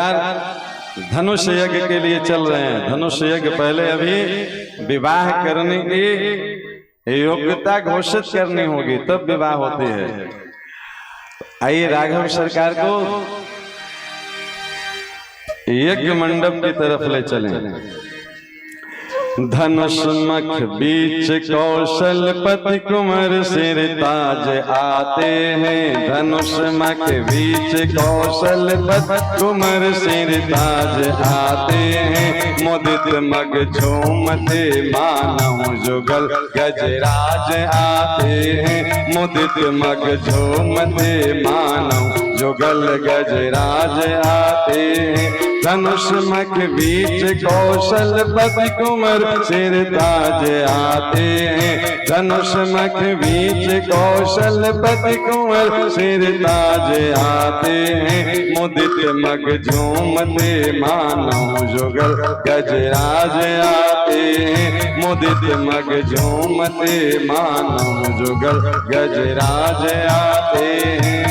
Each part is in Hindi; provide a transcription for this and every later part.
सरकार धनुष यज्ञ के लिए चल रहे हैं। धनुष यज्ञ पहले अभी विवाह करने की योग्यता घोषित करनी होगी तब विवाह होती है। आइए राघव सरकार को यज्ञ मंडप की तरफ ले चलें। धनुष मख बीच कौशलपति कुंवर सिर ताज आते हैं। धनुष मख बीच कौशलपति कुंवर सिर ताज आते हैं। मुदित मग झूमते मानव जुगल गजराज आते हैं। मुदित मग झूमते मानव जुगल गजराज आते हैं। धनुष मख बीच कौशलपति कुंवर सिर ताज आते हैं। धनुष मख बीच कौशलपति कुंवर सिर ताज आते हैं। मुदित मग झूमते मानव जुगल गजराज आते हैं। मुदित मग झूमते मानव जुगल गजराज आते हैं।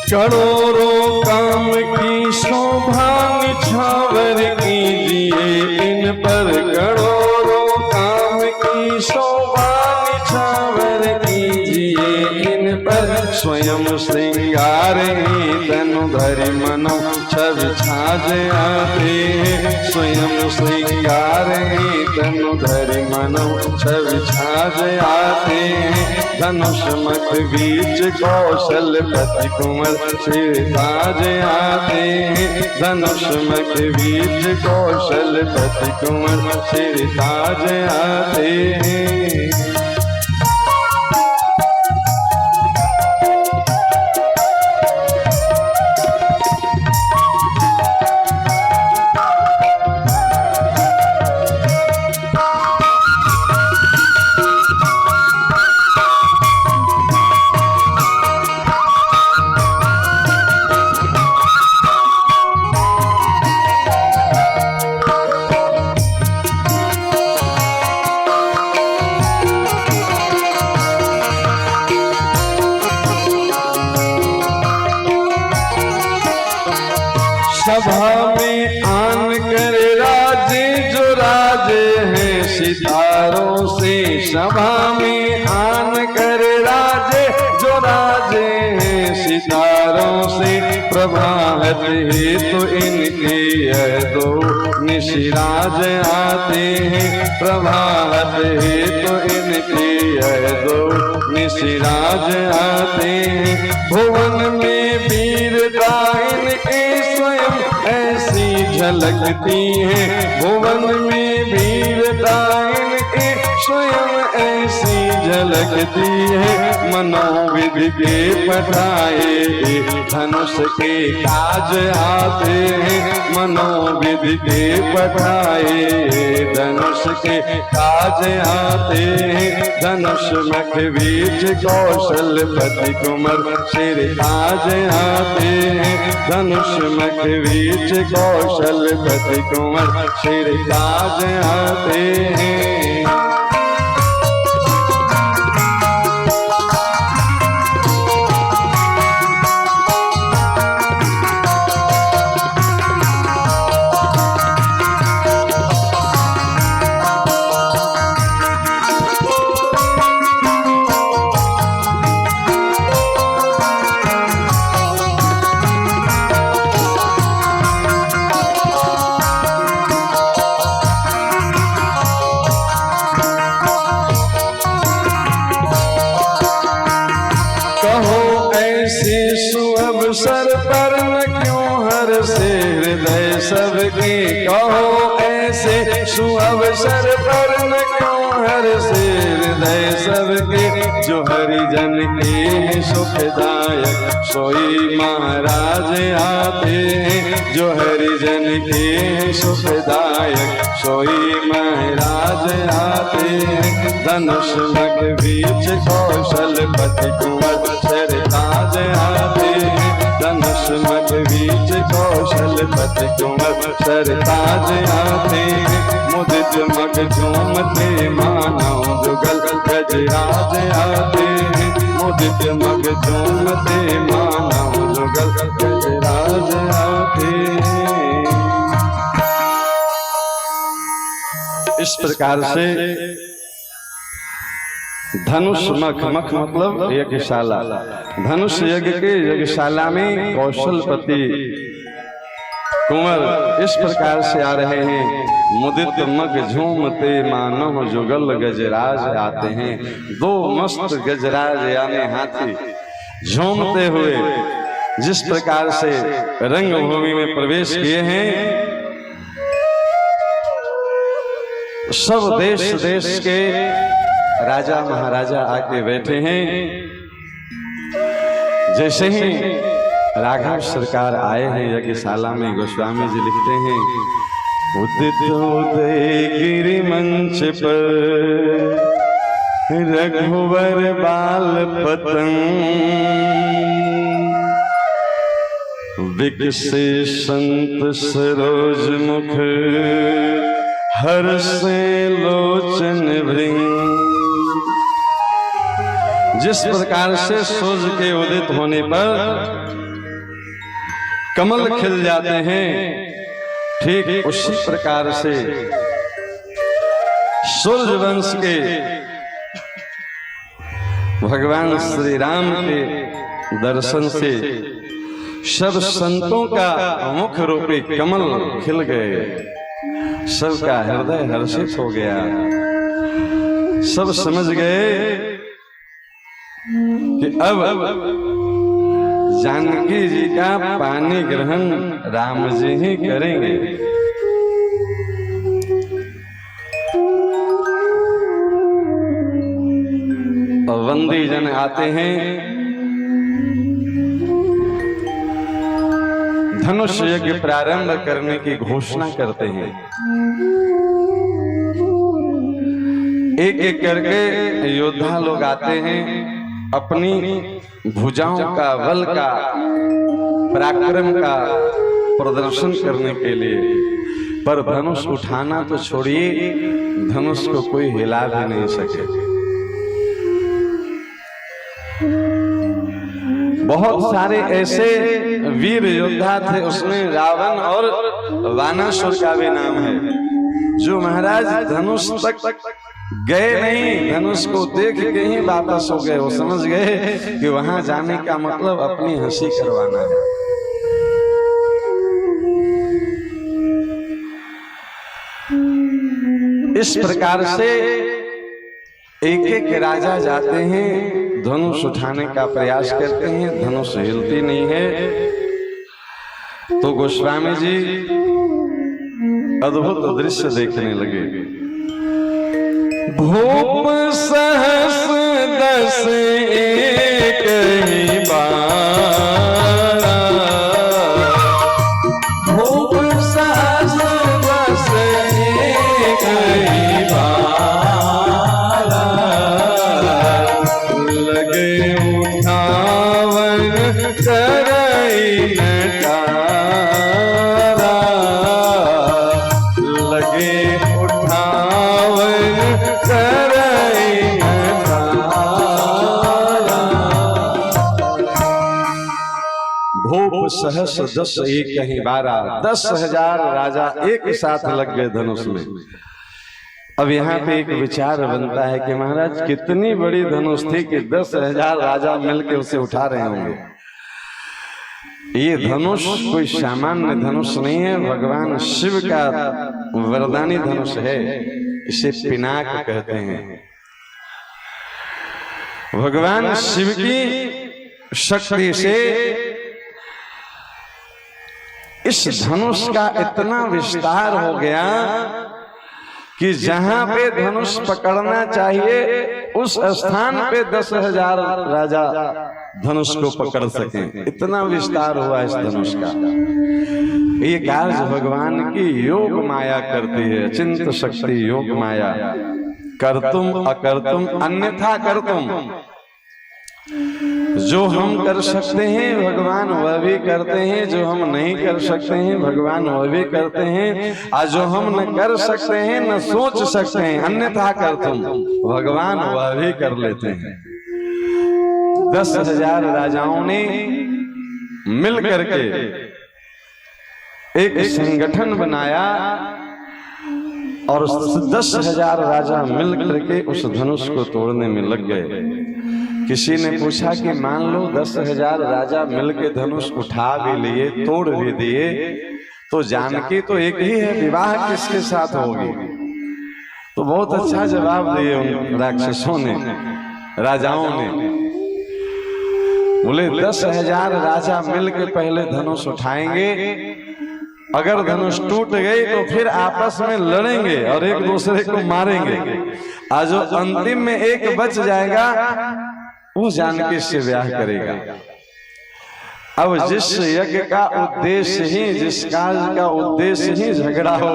करोड़ों काम की शोभा निछावर कीजिए इन पर। करोड़ों काम की शोभा निछावर कीजिए इन पर। स्वयं श्रृंगार ही तनु धरि मनो छवि छाज आते हैं। स्वयं श्रृंगार ही तनु धरि मनो छवि छाज आते हैं। धनुष मख बीच कौशलपति कुंवर सिर ताज आते हैं। धनुष मख बीच कौशलपति कुंवर सिर ताज आते हैं। सभा में आन कर राजे जो राजे हैं सितारों से। सभा में आन कर राजे जो राजे हैं सितारों से। प्रभात हेतु इनके यह दो निशिराज आते हैं। प्रभात हेतु इनके यह दो निशिराज आते हैं। भुवन में वीरता इनके स्वयं ऐसी झलकती है। भुवन में वीरता इनके स्वयं ऐसी झलकती है। मनोविधि के पठाए धनुष के काज आते हैं। मनोविधि के पठाए धनुष के काज आते हैं। धनुष मख बीच कौशलपति कुंवर सिर ताज आते हैं। धनुष मख बीच कौशलपति कुंवर सिर ताज आते हैं। सुअवसर पर न क्यों हर से हृदय सबके। कहो ऐसे सुअवसर पर न क्यों हर से हृदय सबके, जो हरिजन के सुखदायक सोई महाराज आते हैं। जो हरिजन के सुखदायक सोई महाराज आते हैं। धनुष मग बीच कौशलपति कुंवर सरताज आते हैं। धनुष मग बीच कौशलपति कुंवर सरताज आते हैं। मुदित मग झूमते मानव जुगल गजराज आते हैं। मुदित मग झूमते मानव जुगल गजराज आते हैं। इस प्रकार से धनुष मख, मख मतलब यज्ञशाला, धनुष यज्ञ के यज्ञशाला में कौशलपति कुंवर इस प्रकार से आ रहे हैं। मुदित मग झूमते मानव जुगल गजराज आते हैं। दो मस्त गजराज यानी हाथी झूमते हुए जिस प्रकार से रंगभूमि में प्रवेश किए हैं, सब देश देश के राजा महाराजा आके बैठे हैं। जैसे ही राघव सरकार आए हैं यज्ञशाला में, गोस्वामी जी लिखते हैं, उदित उदय गिरि मंच पर रघुवर बाल पतंग, विकसे संत सरोज मुख हर्षे लोचन भृंग। जिस प्रकार से सूर्य के उदित होने पर कमल खिल जाते हैं, ठीक उसी प्रकार से सूर्य वंश के भगवान श्री राम के दर्शन से सब संतों का मुख रूपी कमल खिल गए। सबका हृदय हर्षित हो गया। सब समझ गए कि अब जानकी जी का पानी ग्रहण राम जी ही करेंगे। बंदी जन आते हैं, धनुष यज्ञ प्रारंभ करने की घोषणा करते हैं। एक एक करके योद्धा लोग आते हैं अपनी भुजाओं का, बल का, पराक्रम का प्रदर्शन करने के लिए। पर धनुष उठाना तो छोड़िए, धनुष को कोई हिला भी नहीं सके। बहुत सारे ऐसे वीर योद्धा थे, उसमें रावण और वानासुर का भी नाम है, जो महाराज धनुष तक गए नहीं, धनुष को देख के ही वापस हो गए। वो समझ गए कि वहां जाने का मतलब अपनी हंसी करवाना है। इस प्रकार से एक एक राजा जाते हैं, धनुष उठाने का प्रयास करते हैं, धनुष हिलती नहीं है। तो गोस्वामी जी अद्भुत दृश्य देखने लगे। भूप सहस दस एक ही बारा, भूप सहस दस एक ही बारा, लगे उठावन करई नटारा, लगे उठावन करई नटारा। भूप सहस दस एक ही बारा, 10,000 राजा एक साथ लग गए धनुष में। अब यहाँ पे एक विचार बनता है कि महाराज कितनी बड़ी धनुष थी कि 10,000 राजा मिलकर उसे उठा रहे होंगे। ये धनुष कोई सामान्य धनुष नहीं है, भगवान शिव का वरदानी धनुष है। इसे पिनाक कहते हैं। भगवान शिव की शक्ति से इस धनुष का इतना विस्तार हो गया कि जहां पे धनुष पकड़ना चाहिए उस स्थान पे 10,000 राजा धनुष को पकड़ सकें। इतना विस्तार हुआ इस धनुष का। ये कार्य भगवान की योग माया करती है, अचिंत शक्ति योग माया। करतुम अकर्तुम अन्यथा करतुम, जो हम कर सकते हैं भगवान वह भी करते हैं, जो हम नहीं कर सकते हैं भगवान वह भी करते हैं, और जो हम न कर सकते हैं न सोच सकते हैं अन्यथा करतुम, भगवान वह भी कर लेते हैं। 10,000 राजाओं ने मिल करके एक संगठन बनाया और 10,000 राजा मिल करके उस धनुष को तोड़ने में लग गए। किसी ने पूछा कि मान लो 10,000 राजा मिलके धनुष उठा भी लिए, तोड़ भी दिए, तो जानकी तो एक ही है, विवाह किसके साथ होगी? तो बहुत अच्छा जवाब दिए उन राक्षसों ने, राजाओं ने। बोले 10,000 राजा मिलके पहले धनुष उठाएंगे, अगर धनुष टूट गई तो फिर आपस में लड़ेंगे और एक दूसरे को मारेंगे, और जो अंतिम में एक बच जाएगा वो जानकी से ब्याह करेगा। अब जिस यज्ञ का उद्देश्य ही, जिस कार्य का उद्देश्य ही झगड़ा हो,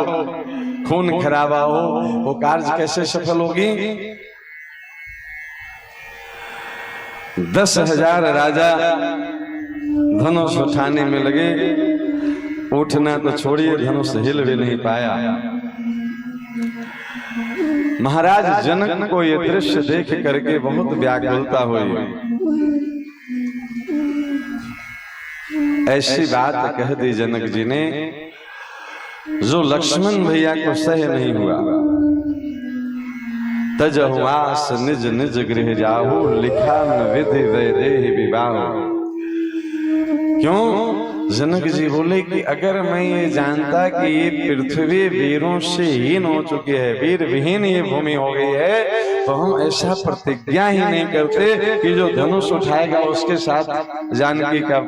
खून खराबा हो, वो कार्य कैसे सफल होगी? 10,000 राजा धनुष उठाने में लगे, उठना तो छोड़िए धनुष हिल भी नहीं पाया। महाराज जनक को यह दृश्य देख करके बहुत व्याकुलता हुई। ऐसी बात कह दी जनक जी ने जो लक्ष्मण भैया को सह नहीं हुआ। तजहुआस निज निज गृह जाहु, लिखा न विधि वैदेही विवाह। क्यों? जनक जी बोले कि अगर मैं ये जानता कि ये पृथ्वी वीरों से हीन हो चुकी है, वीर विहीन ये भूमि हो गई है, तो हम ऐसा प्रतिज्ञा ही नहीं करते कि जो धनुष उठाएगा उसके साथ जानकी का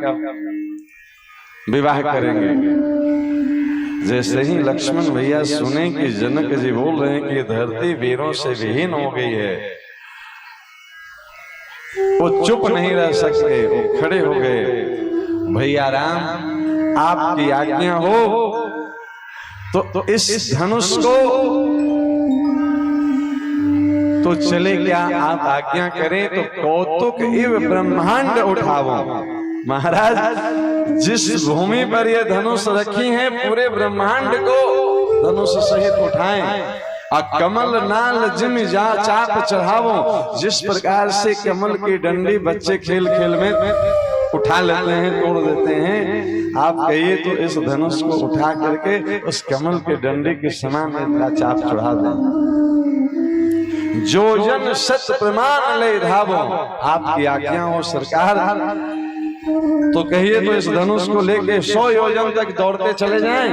विवाह करेंगे। जैसे ही लक्ष्मण भैया सुने कि जनक जी बोल रहे हैं कि धरती वीरों से विहीन हो गई है, वो चुप नहीं रह सकते, वो खड़े हो गए। भैया राम, आपकी आज्ञा हो तो इस धनुष को तो चले क्या? आप आज्ञा करें तो कौतुक इव ब्रह्मांड उठावो। महाराज जिस भूमि पर यह धनुष रखी है पूरे ब्रह्मांड को धनुष सहित उठाएं। कमल नाल जिम जा चाप चढ़ावो। जिस प्रकार से कमल की डंडी बच्चे खेल खेल में उठा लेते हैं, तोड़ देते हैं, आप कहिए तो इस धनुष को उठा करके उस कमल के डंडे के समान इतना चाप चढ़ा दें। जो जन सत प्रमाण ले धावो, आपकी आज्ञा हो सरकार, तो कहिए तो इस धनुष को लेके 100 योजन तक दौड़ते चले जाएं।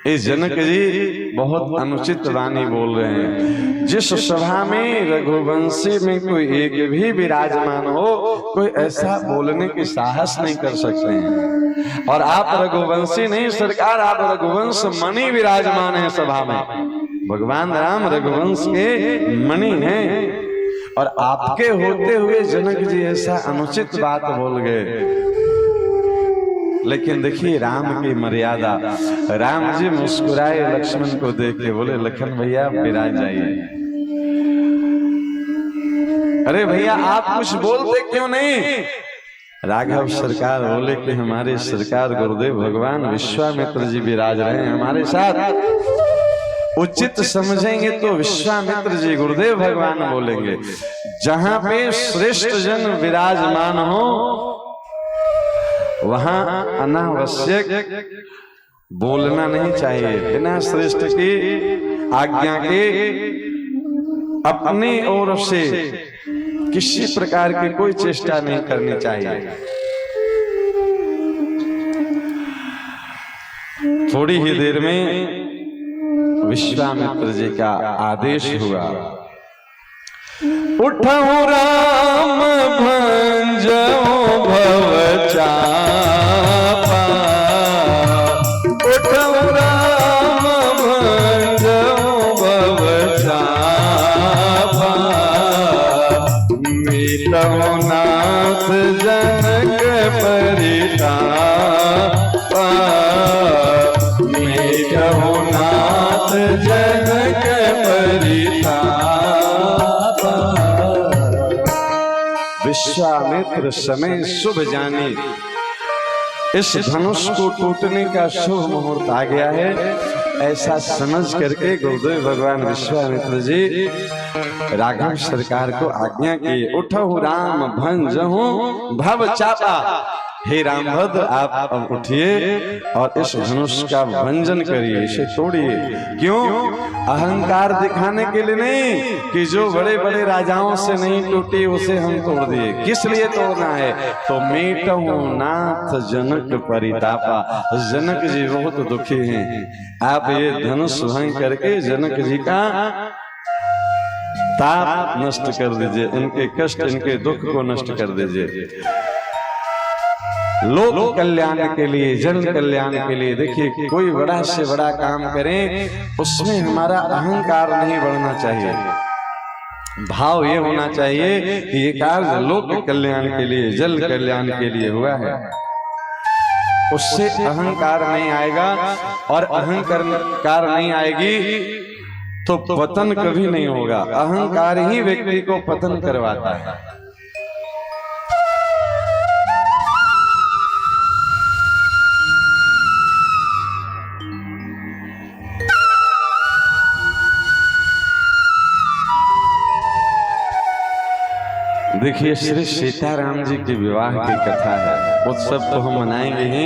इस जनक जी बहुत अनुचित वाणी बोल रहे हैं। जिस सभा में रघुवंशी में कोई एक भी विराजमान हो, कोई ऐसा बोलने की साहस नहीं कर सकते हैं। और आप रघुवंशी नहीं सरकार, आप रघुवंश मणि विराजमान है सभा में। भगवान राम रघुवंश के मणि हैं, और आपके होते हुए जनक जी ऐसा अनुचित बात बोल गए। लेकिन देखिए राम की मर्यादा। राम जी मुस्कुराए लक्ष्मण को देख के, बोले लखन भैया विराज जाइए। अरे भैया आप कुछ बोलते क्यों नहीं? राघव सरकार बोले कि हमारे सरकार गुरुदेव भगवान विश्वामित्र जी विराज रहे हैं हमारे साथ। उचित समझेंगे तो विश्वामित्र जी गुरुदेव भगवान बोलेंगे। जहां पे श्रेष्ठ जन विराजमान हो वहां अनावश्यक बोलना नहीं चाहिए। बिना श्रेष्ठ की आज्ञा के अपनी ओर से किसी प्रकार की कोई चेष्टा नहीं करनी चाहिए। थोड़ी ही देर में विश्वामित्र जी का आदेश हुआ, उठो राम भंजो भव चापा, उठो राम कहो नाथ जनक परिताप। विश्वामित्र समय शुभ जानी इस धनुष को टूटने का शुभ मुहूर्त आ गया है, ऐसा समझ करके गुरुदेव भगवान विश्वामित्र जी राघव सरकार को आज्ञा की, उठो राम भंजहु भव चापा। हे रामभद्र आप अब उठिए और इस धनुष का भंजन करिए, इसे तोड़िए। क्यों? अहंकार दिखाने के लिए नहीं कि जो बड़े बड़े राजाओं से नहीं टूटी उसे हम तोड़ दिए। किस लिए तोड़ना है? तो मेटहु नाथ जनक परितापा। जनक जी बहुत दुखी हैं, आप ये धनुष भंग करके जनक जी का ताप नष्ट कर दीजिए, इनके कष्ट इनके दुख को नष्ट कर दीजिए। लोक कल्याण के लिए, जन कल्याण के लिए। देखिए कोई बड़ा से बड़ा काम करें उसमें हमारा अहंकार नहीं बढ़ना चाहिए, भाव ये होना चाहिए कि ये कार्य लोक कल्याण के लिए, जन कल्याण के लिए हुआ है। उससे अहंकार नहीं आएगा, और अहंकार नहीं आएगी तो पतन कभी नहीं होगा। अहंकार ही व्यक्ति को पतन करवाता है। देखिए श्री सीताराम जी के विवाह की कथा है, उत्सव तो हम मनाएंगे ही,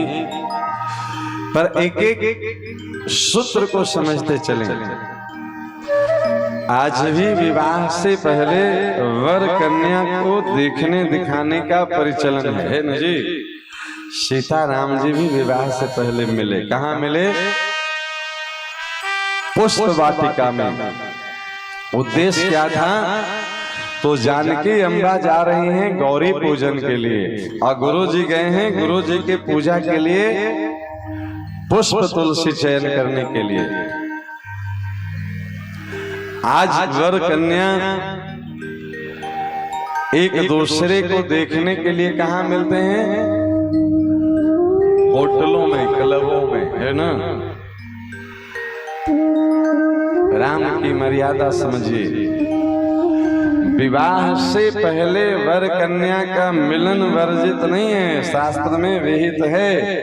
पर एक एक सूत्र को समझते चलेंगे। आज भी विवाह से पहले वर कन्या को देखने दिखाने का परिचलन है न जी। सीताराम जी भी विवाह से पहले मिले, कहाँ मिले? पुष्प वाटिका में। उद्देश्य क्या था? तो जानकी अम्बा जा रही हैं गौरी पूजन के लिए, और गुरु जी गए हैं गुरु जी के पूजा के लिए पुष्प तुलसी चयन करने के लिए। आज वर कन्या एक दूसरे को देखने के लिए कहाँ मिलते हैं? होटलों में, क्लबों में, है ना। राम की मर्यादा समझिए। विवाह से पहले वर कन्या का मिलन वर्जित नहीं है, शास्त्र में विहित है,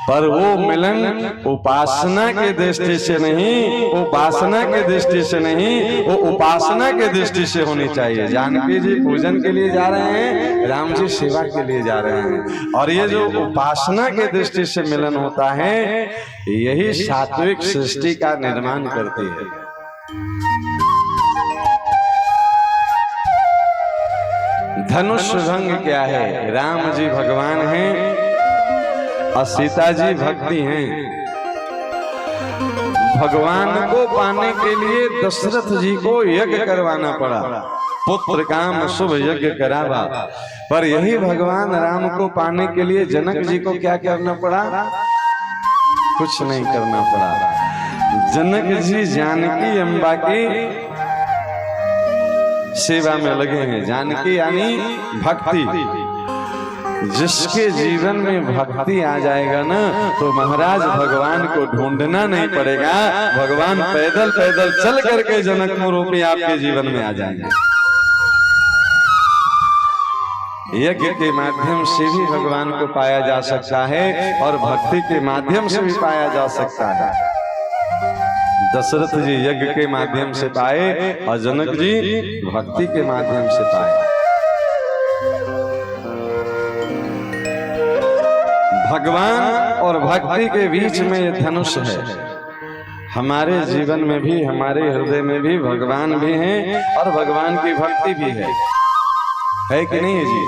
पर वो मिलन उपासना के दृष्टि से नहीं, उपासना के दृष्टि से नहीं, वो उपासना के दृष्टि से होनी चाहिए। जानकी जी पूजन के लिए जा रहे हैं, राम जी सेवा के लिए जा रहे हैं, और ये जो उपासना के दृष्टि से मिलन होता है यही सात्विक सृष्टि का निर्माण करती है। धनुष भंग क्या है? राम जी भगवान हैं और सीता जी भक्ति हैं। भगवान को पाने के लिए दशरथ जी को यज्ञ करवाना पड़ा, पुत्र काम शुभ यज्ञ करावा। पर यही भगवान राम को पाने के लिए जनक जी को क्या करना पड़ा? कुछ नहीं करना पड़ा। जनक जी जानकी अम्बा की सेवा में लगे हैं। जानकी यानी भक्ति। जिसके जीवन में भक्ति आ जाएगा ना, तो महाराज भगवान को ढूंढना नहीं पड़ेगा, भगवान पैदल पैदल चल करके जनकपुर रूपी आपके जीवन में आ जाएंगे। यज्ञ के माध्यम से भी भगवान को पाया जा सकता है, और भक्ति के माध्यम से भी पाया जा सकता है। दशरथ जी यज्ञ के माध्यम से पाए और जनक जी भक्ति के माध्यम से पाए। भगवान और भक्ति के बीच में ये धनुष है। हमारे जीवन में भी, हमारे हृदय में भी भगवान भी हैं और भगवान की भक्ति भी है कि नहीं है जी?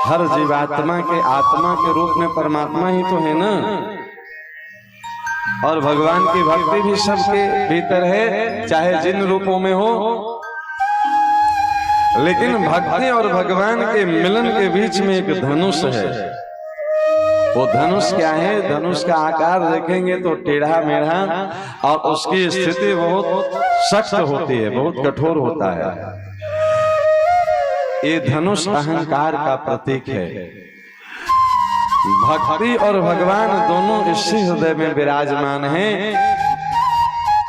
हर जीवात्मा के आत्मा के रूप में परमात्मा ही तो है ना, और भगवान की भक्ति भी सबके भीतर है, चाहे जिन रूपों में हो। लेकिन भक्ति और भगवान के मिलन के बीच में एक धनुष है। वो धनुष क्या है? धनुष का आकार देखेंगे तो टेढ़ा मेढ़ा, और उसकी स्थिति बहुत सख्त होती है, बहुत कठोर होता है। ये धनुष अहंकार का प्रतीक है। भक्ति और भगवान दोनों इसी हृदय में विराजमान हैं,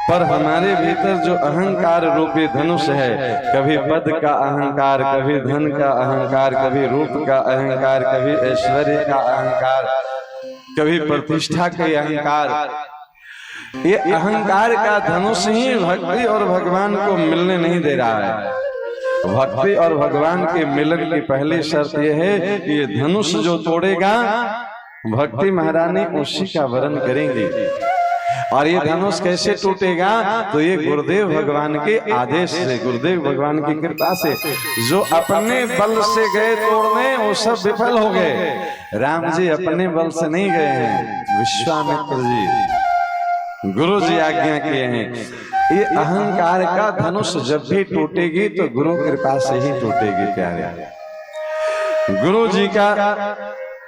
पर हमारे भीतर जो अहंकार रूपी धनुष है, कभी पद का अहंकार, कभी धन का अहंकार, कभी रूप का अहंकार, कभी ऐश्वर्य का अहंकार, कभी प्रतिष्ठा के अहंकार, ये अहंकार का धनुष ही भक्ति और भगवान को मिलने नहीं दे रहा है। भक्ति और भगवान के मिलन की पहली शर्त यह है कि ये धनुष जो तोड़ेगा, भक्ति महारानी उसी का वरण करेंगी। और ये धनुष कैसे टूटेगा? तो ये गुरुदेव भगवान के आदेश से, गुरुदेव भगवान की कृपा से। जो अपने बल से गए तोड़ने, वो सब विफल हो गए। राम जी अपने बल से नहीं गए हैं, विश्वामित्र जी, गुरु जी आज्ञा किए हैं। ये अहंकार का धनुष जब भी टूटेगी तो गुरु कृपा से ही टूटेगी प्यारे। गुरु जी का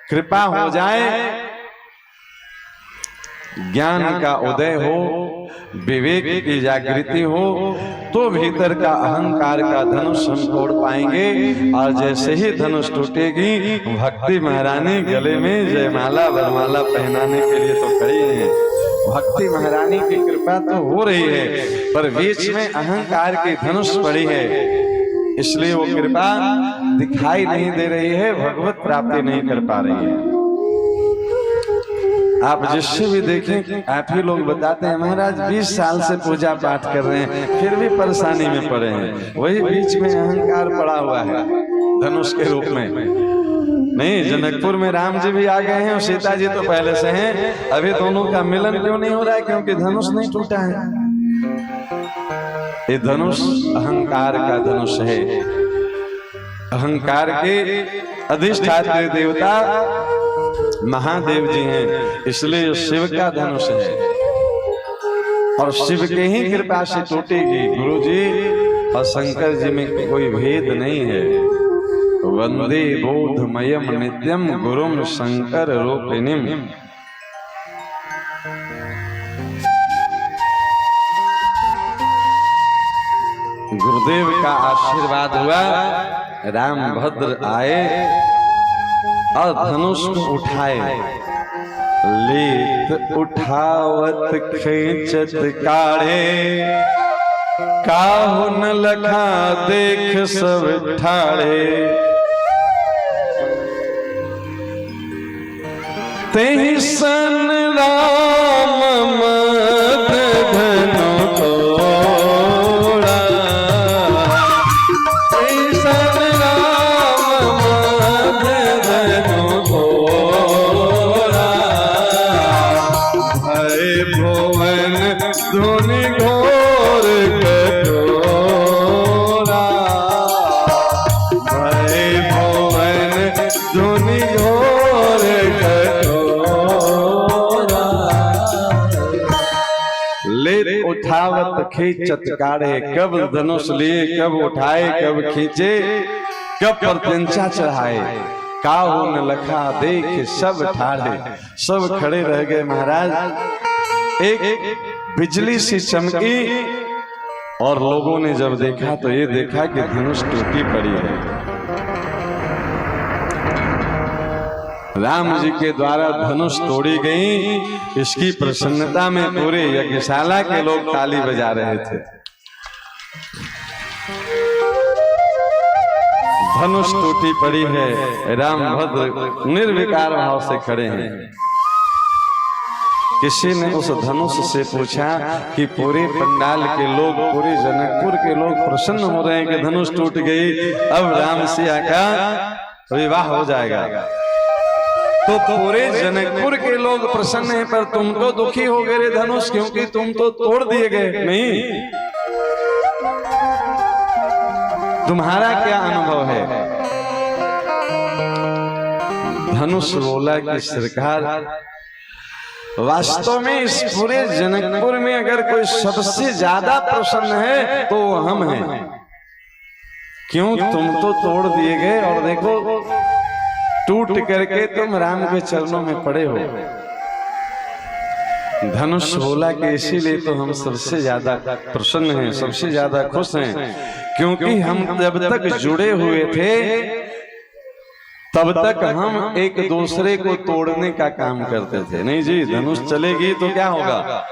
कृपा हो जाए, ज्ञान का उदय हो, विवेक की जागृति हो, तो भीतर का अहंकार का धनुष हम तोड़ पाएंगे। और जैसे ही धनुष टूटेगी, भक्ति महारानी गले में जयमाला वरमाला पहनाने के लिए तो खड़ी हैं। भक्ति महारानी की कृपा तो हो रही है, पर बीच में अहंकार की धनुष पड़ी है, इसलिए वो कृपा दिखाई नहीं दे रही है, भगवत प्राप्ति नहीं कर पा रही है। आप जिससे भी देखें, आप ही लोग बताते हैं महाराज 20 साल से पूजा पाठ कर रहे हैं, फिर भी परेशानी में पड़े हैं। वही बीच में अहंकार पड़ा हुआ है धनुष के रूप में। नहीं, जनकपुर में राम जी भी आ गए हैं और सीता जी तो पहले से हैं। अभी दोनों का मिलन क्यों नहीं हो रहा है? क्योंकि धनुष नहीं टूटा है। ये धनुष अहंकार का धनुष है। अहंकार के अधिष्ठात्री देवता महादेव जी हैं, इसलिए शिव का धनुष है और शिव के ही कृपा से टूटेगी। गुरु जी और शंकर जी में कोई भेद नहीं है। वंदे बोधमयम नित्यम गुरुम शंकर रूपिणीम। गुरुदेव का आशीर्वाद हुआ, राम भद्र आए और धनुष को उठाए। लेत उठावत खींचत काढ़े, काहू न लखा देख सब ठाड़े। तेहि सन राम मद धनु तोड़ा, तेहि सन राम मद धनु तोड़ा। भय भुवन धुनि घोर कठोरा, भय भुवन धुनि घोर उठावत खींचत काढ़े। कब धनुष लिए, कब उठाए, कब खींचे, कब प्रत्यंचा चढ़ाए। काहू न लखा देख सब ठाड़े, सब खड़े रह गए महाराज। एक बिजली सी चमकी और लोगों ने जब देखा तो ये देखा कि धनुष टूटी पड़ी है। राम जी के द्वारा धनुष तोड़ी गई, इसकी प्रसन्नता में पूरे यज्ञशाला के लोग ताली बजा रहे थे। धनुष टूटी पड़ी है, राम भद्र निर्विकार भाव से खड़े हैं। किसी ने उस धनुष से पूछा कि पूरे पंडाल के लोग, पूरे जनकपुर के लोग प्रसन्न हो रहे हैं कि धनुष टूट गई, अब राम सिया का विवाह हो जाएगा। तो पूरे जनकपुर के लोग प्रसन्न हैं, पर तुम तो दुखी हो गए रे धनुष, क्योंकि तुम तो तोड़ दिए गए। नहीं, तुम्हारा क्या अनुभव है? धनुष बोला कि सरकार, वास्तव में इस पूरे जनकपुर में अगर कोई सबसे ज्यादा प्रसन्न है तो हम हैं। क्यों? तुम तो तोड़ दिए गए और देखो टूट करके तुम राम के चरणों में पड़े हो। धनुष बोला कि इसीलिए तो हम सबसे ज्यादा प्रसन्न हैं, सबसे ज्यादा खुश हैं, क्योंकि हम जब तक जुड़े हुए थे तब तक हम एक दूसरे को तोड़ने का काम करते थे। नहीं जी, धनुष चलेगी तो क्या होगा,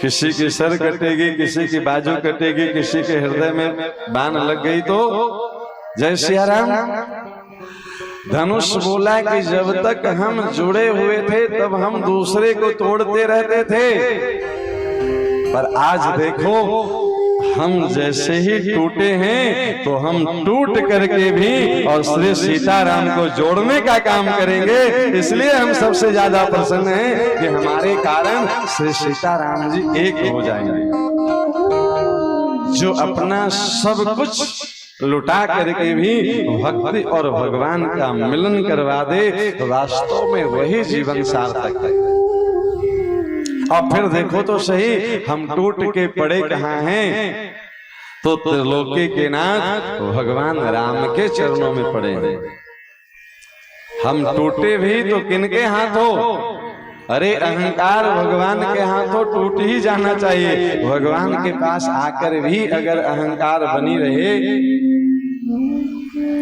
किसी की सर कटेगी, किसी की बाजू कटेगी, किसी के हृदय में बाण लग गई तो जय सिया राम। धनुष बोला कि जब तक हम जुड़े हुए थे तब हम दूसरे को तोड़ते रहते थे, पर आज देखो हम जैसे ही टूटे हैं तो हम टूट करके भी और श्री सीताराम को जोड़ने का काम करेंगे। इसलिए हम सबसे ज्यादा प्रसन्न हैं कि हमारे कारण श्री सीताराम जी एक हो जाएंगे। जो अपना सब कुछ लुटा करके भी भक्ति और भगवान का मिलन करवा दे तो वास्तव में वही जीवन सार्थक है। और फिर देखो तो सही, हम टूट के पड़े कहाँ हैं, तो त्रिलोकी के नाथ भगवान राम के चरणों में पड़े हैं। हम टूटे भी तो किनके हाथों, अरे अहंकार भगवान के हाथों टूट ही जाना चाहिए। भगवान के पास आकर भी अगर अहंकार बनी रहे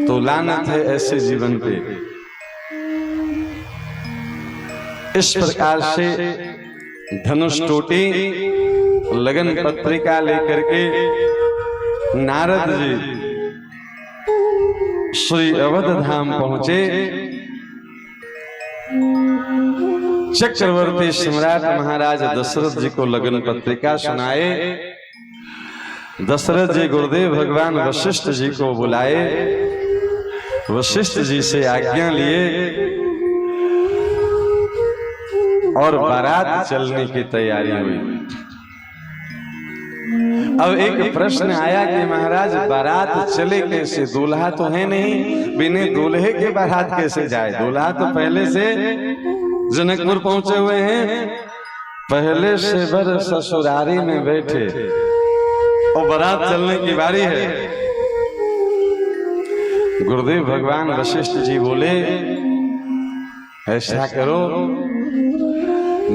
तो लानत है ऐसे जीवन पे। इस प्रकार से धनुष टूटी, लगन पत्रिका लेकर के नारद जी श्री अवध धाम पहुंचे। चक्रवर्ती सम्राट महाराज दशरथ जी को लगन पत्रिका सुनाए। दशरथ जी गुरुदेव भगवान वशिष्ठ जी को बुलाए, वशिष्ठ जी से आज्ञा लिए और बारात चलने की तैयारी हुई। अब एक प्रश्न आया कि महाराज बारात चले कैसे, दूल्हा तो है नहीं, बिना दूल्हे के बारात कैसे जाए। दूल्हा तो पहले से जनकपुर पहुंचे हुए हैं, पहले से बर ससुरारी में बैठे और बारात चलने की बारी है। गुरुदेव भगवान वशिष्ठ जी बोले ऐसा करो,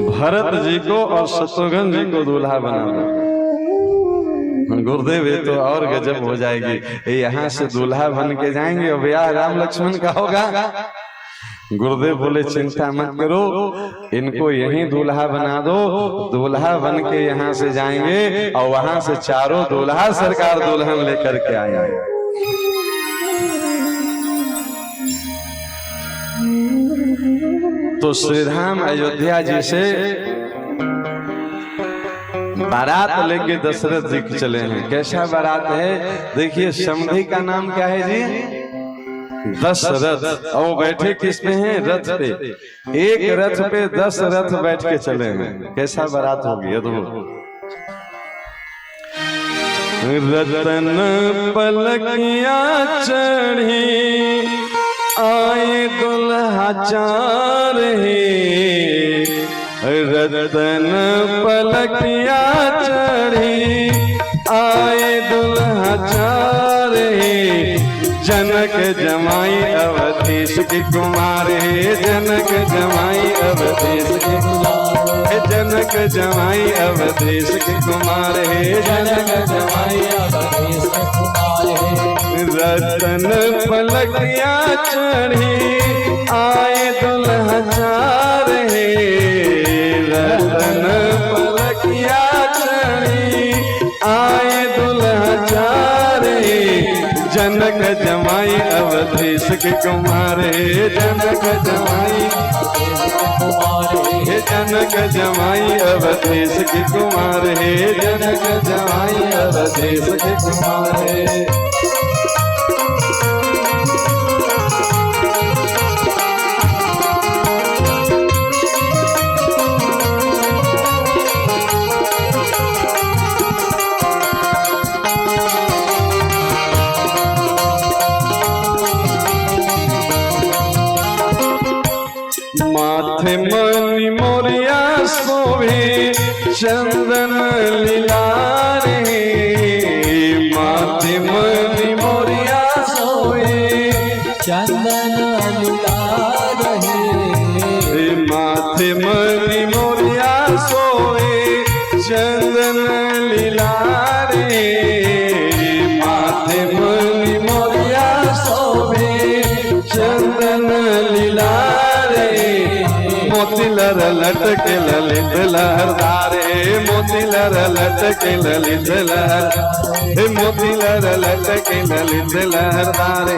भरत जी को और शत्रुघ्न जी को दूल्हा बना दो। गुरुदेव ये तो और गजब हो जाएगी, यहाँ से दूल्हा बन के जाएंगे और ब्याह राम लक्ष्मण का होगा। गुरुदेव बोले चिंता मत करो, इनको यहीं दूल्हा बना दो, दूल्हा बन के यहाँ से जाएंगे और वहां से चारों दूल्हा सरकार दुल्हन लेकर के आएंगे। तो श्रीधाम अयोध्या जी से बारात लेके दशरथ जी चले हैं। कैसा बारात है देखिए, समधी का नाम क्या है जी, दशरथ। और बैठे किस पे हैं, रथ पे। एक रथ पे 10 रथ बैठ के चले हैं। कैसा बारात होगी अद्भुत। रतन पलकिया चढ़ी आए दुल्हा चार हे, रतन पलकिया चढ़ी आए दुल्हा चार हे, जनक जमाई अवधेश की कुमार हे, जनक जमाई अवधेश की कुमार, जनक जमाई अवधेश की कुमार हे, जनक जमाई अवधेश की कुमार हे। रतन पलकिया चढ़ी आए दुल्हा चार हे, रतन पलकिया चढ़ी आए दुल्हा चार हे, जनक जमाई अवधेश के कुमार हे, जनक जमाई हे, जनक जमाई अवधेश के कुमार हे, जनक जमाई अवधेश के कुमार हे। माथे मणि मोरिया शोभे चंदन लीलार हे, माथे मणि मोरिया शोभे चंदन लीलार हे, माथे मणि मोरिया शोभे चंदन लीलार हे, माथे मणि मोरिया शोभे लटके ललित लहरदार मोतीलाल लटके ललित लहर मोतीलाल लटके ललित लहरदार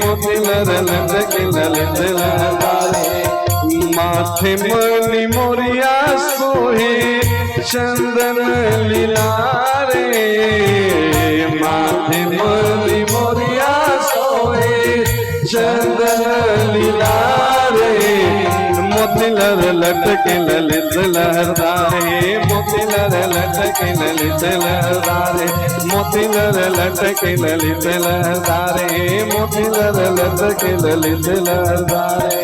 मोतीलाल लटके ललित लहरदार माथे मणि मोरिया सोहे चंदन लीलारे माथे मणि मोरिया सोहे चंदन लीलारे मोतीलाल लटके ललित लहरदार मोतीलाल लटके ललित लहरदार मोतीलाल लटके ललित लहरदार मोतीलाल लटके ललित लहरदार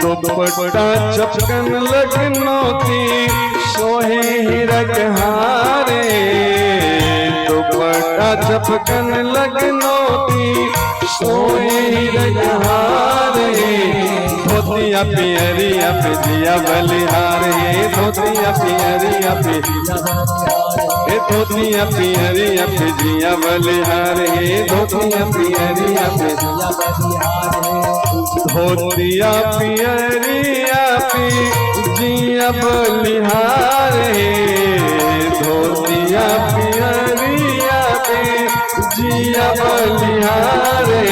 दुपट्टा चपकन लगनोती सोहे हीरक हारे दुपट्टा चपकन लगनोती सोहे हीरक हारे धोतिया पियरिया पे जिया बलिहारे धोतिया पियरिया पे धोतिया पियरिया पे जिया बलिहारे धोतिया पियरिया पे धोतिया पियरिया पे जिया बलिहारे धोतिया पियरिया पे जिया बलिहारे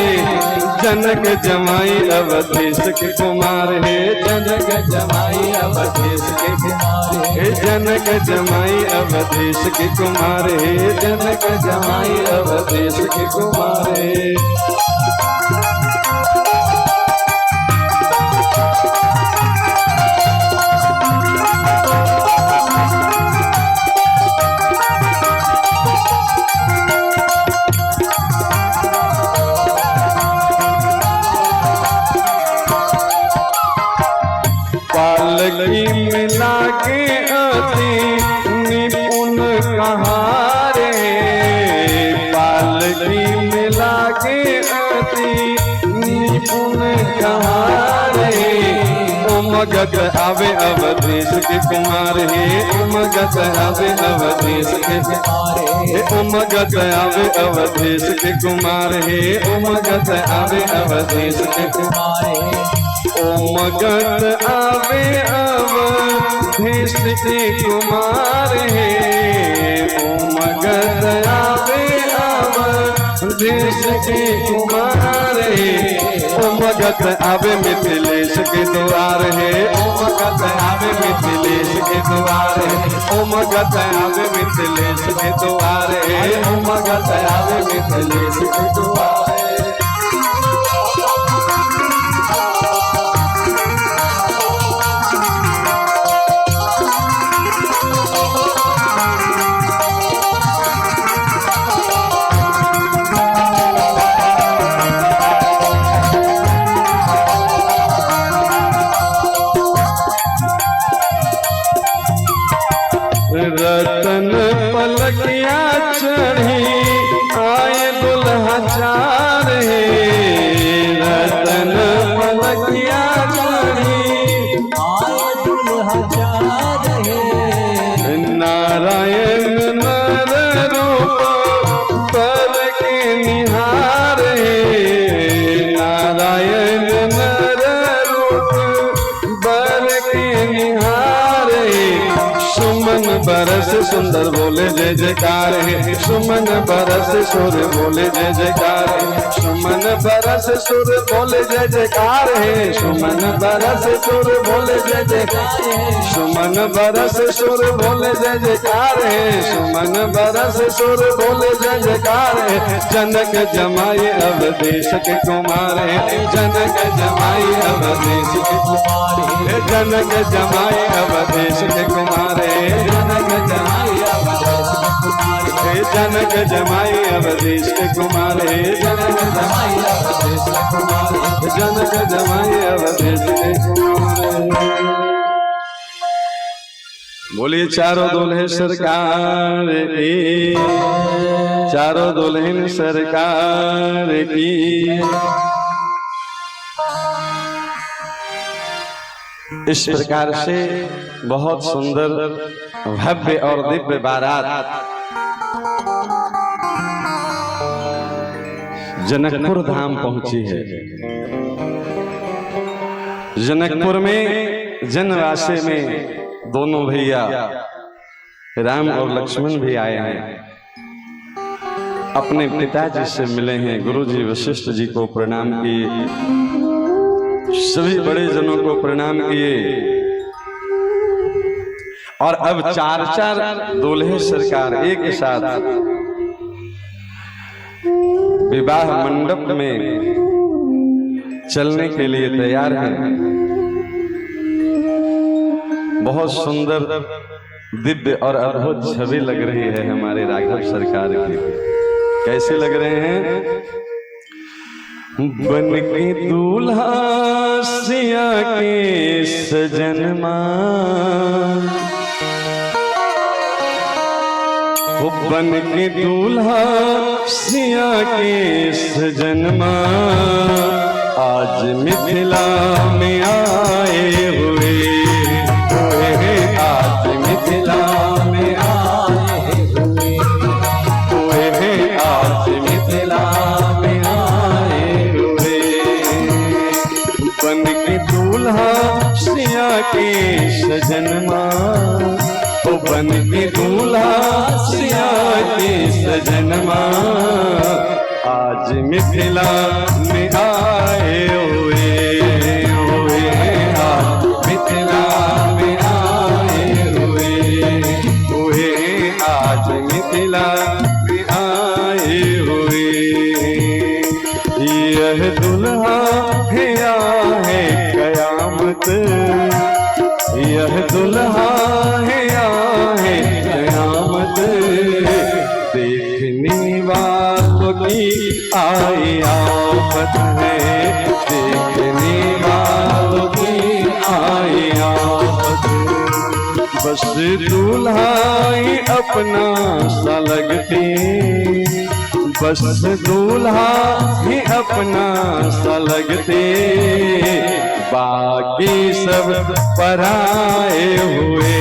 जनक जमाई अवधेश के कुमार है जनक जमाई अवधेश के कुमार है जनक जमाई अवधेश के कुमार है जनक जमाई अवधेश के कुमार है पालकी मिला के अति निपुण कहारे पालकी मिला के अति निपुण कहारे उमगत आवे अवधेश के कुमार है उमगत आवे अवधेश के कुमार है उमगत आवे अवधेश के कुमार है उमगत आवे अवधेश के कुमार है उमगत आवे अवधेश के कुमार है उमगत आवे अवधेश के कुमार है उमगत आवे मिथिलेश के द्वार है उमगत आवे मिथिलेश के द्वार है उमगत आवे मिथिलेश के द्वार है उमगत आवे मिथिलेश के द्वार है रतन पलकिया चढ़ी आए दुल्हा चार है रतन पलकिया चढ़ी आए दुल्हा चार है नारायण नर रूप पर के निहार है नारायण नर रूप पर के निहार सुमन बरस सुंदर बोले जय जयकार है सुमन बरस सुर बोले जय जयकार है सुमन बरस सुर बोले जय जयकार है सुमन बरस सुर बोले जय जयकार है सुमन बरस सुर बोले जय जयकार है सुमन बरस सुर बोले जय जयकार है जनक जमाई अवधेश के कुमार है जनक जमाई अवधेश के कुमार है जनक जमाई अवधेश के कुमार है जनक जमाई अवधेश हे जनक जमाई अवधेश के कुमार, हे जनक जमाई अवधेश के कुमार, जनक जमाई अवधेश के कुमार। बोलिए चारों दुल्हे सरकार की, चारों दुल्हन सरकार की। इस प्रकार से बहुत सुंदर भव्य और दिव्य बारात जनकपुर धाम पहुंची है। जनकपुर में जनवासे में दोनों भैया राम और लक्ष्मण भी आए हैं, अपने पिताजी से मिले हैं। गुरुजी वशिष्ठ जी को प्रणाम किए, सभी बड़े जनों को प्रणाम किए और अब चार चार दूल्हे सरकार एक साथ विवाह मंडप में चलने के लिए तैयार हैं। बहुत सुंदर दिव्य और अद्भुत छवि लग रही है हमारे राघव सरकार की। कैसे लग रहे हैं? बन के दूल्हा सिया के सजनमा, बन के दूल्हा सिया के सजनमा, आज मिथिला में आए हुए, आज मिथिला में आए हुए, आज मिथिला में आए हुए। बन के दूल्हा सिया के सजनमा, ओ बन के दूल्हा सिया के सजनमा, आज मिथिला में आए हुए, आज मिथिला में आए हुए, आज मिथिला में आए हुए। यह दुल्हा है या है कयामत, यह दुल्हा है या है कयामत, देखने वालों की आई आफत है, देखने वालों की आई आफत। बस दूल्हा ही अपना सा लगते, बस दूल्हा ही अपना सा लगते, बाकी सब पराए हुए,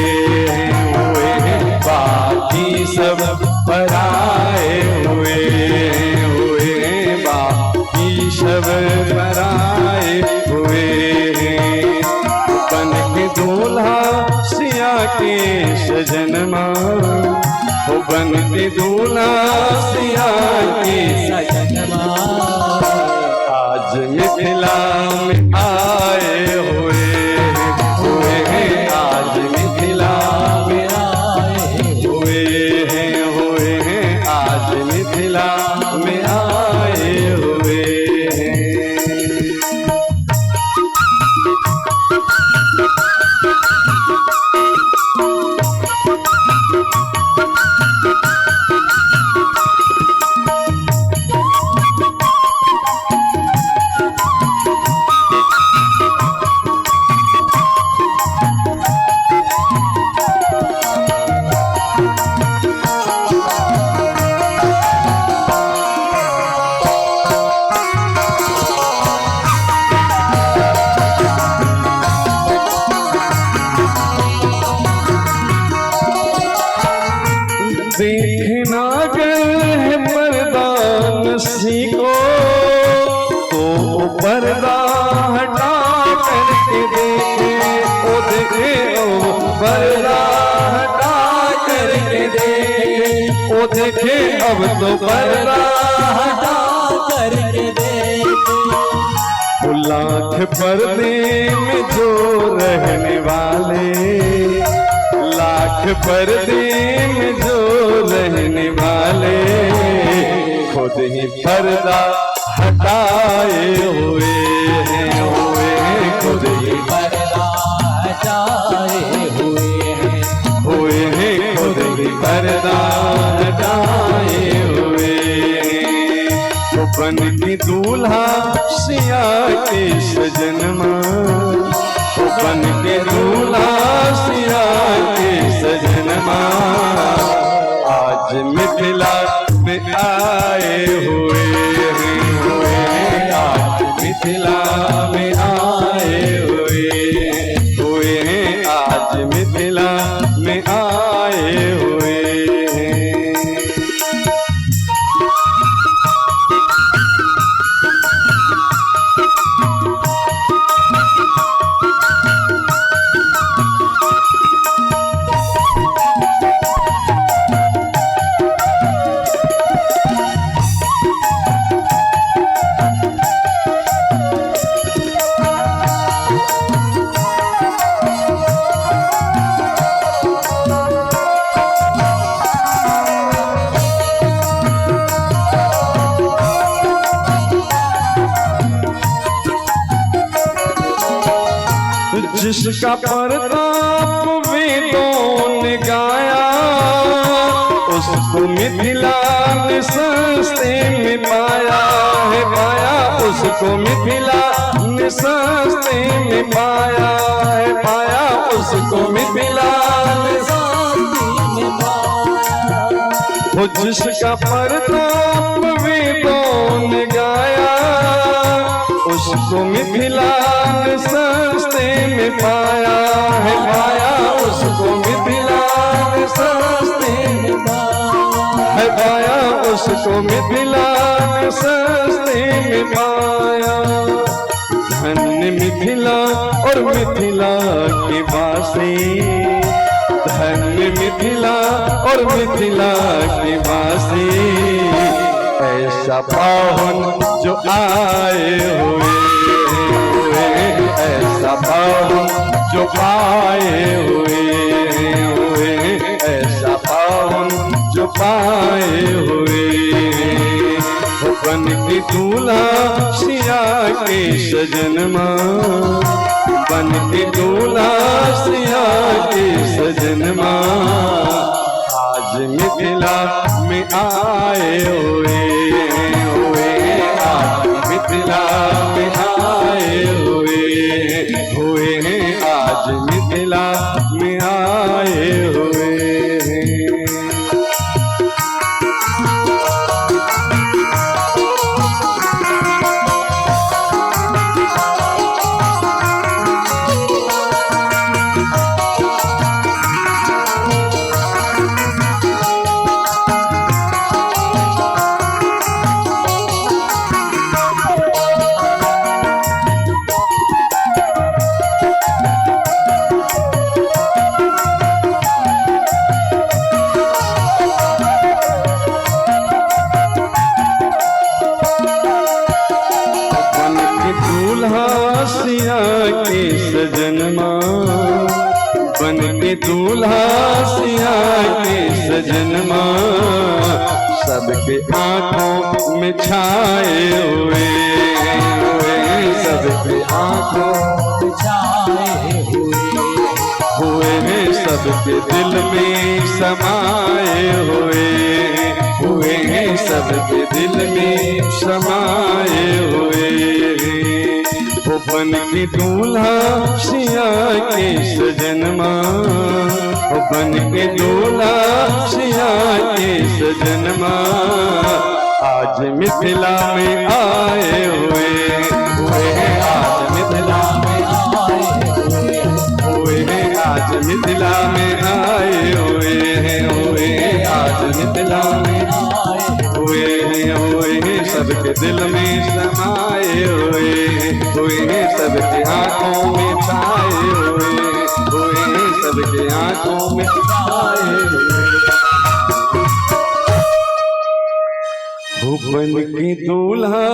बाकी सब पराए हुए, बाकी सब पराए हुए। बन के दूल्हा सिया के सजनमा, ओ बन के दूल्हा सिया के सजनमा, आज मिथिला में आए हुए, आज मिथिला में आए हुए, आज मिथिला में आए हुए। देखना अगर है पर्दा नसी को, तो पर्दा हटा करके देखे, ओ देखे ओ पर्दा हटा करके देखे, ओ देखे अब तो पर्दा हटा करके देखे। लाख पर्दे में जो रहने वाले, लाख पर्दे में जो रहने वाले, खुद ही पर्दा हटाए हुए हैं, खुद ही पर्दा हटाए हुए हैं, खुद ही पर्दा बन के दूल्हा सिया के सजनमा, बन के दूल्हा सिया के सजनमा, आज मिथिला में आए हुए हैं, आज मिथिला में आए हुए हैं, आज मिथिला में आए हुए हैं। जिसका प्रताप वेदों ने गाया, उसको मिथिला ने सस्ते में पाया है, पाया उसको मिथिला ने सस्ते में पाया है, पाया उसको मिथिला ने सस्ते में पाया। वो जिसका प्रताप वेदों ने गाया, उसको मिथिला ने सस्ते में पाया है, पाया उसको मिथिला ने सस्ते में पाया है, पाया उसको मिथिला ने सस्ते में पाया। धन्य मिथिला और मिथिला की वासी, धन्य मिथिला और मिथिला की वासी, ऐसा पावन जो आए हुए, ऐसा पावन जो पाए हुए, ऐसा पावन जो पाए हुए। बन के दूल्हा सिया के सजनमा, बन के दूल्हा सिया के सजनमा, आज मिथिला में आए हुए, आज मिथिला में आए हुए हैं, आज मिथिला में आए हुए हैं। सिया के सजनमा, बन के दूल्हा सिया के सजनमा, सबके आंखों में छाए हुए, सबके आंखों में छाए हुए हैं, सबके दिल में समाए हुए हैं, सबके दिल में समाए हुए। वो बन के दूल्हा सिया के सजनमा, वो बन के दूल्हा सिया के सजनमा, आज मिथिला में आए हुए हैं, आज मिथिला में आए हुए हैं, आज मिथिला में आए हुए हैं, आज मिथिला में हुए हैं, सबके दिल में समाए हुए हैं, सबके आंखों में छाए हुए हैं, सबके आंखों में छाए हुए। बन के दूल्हा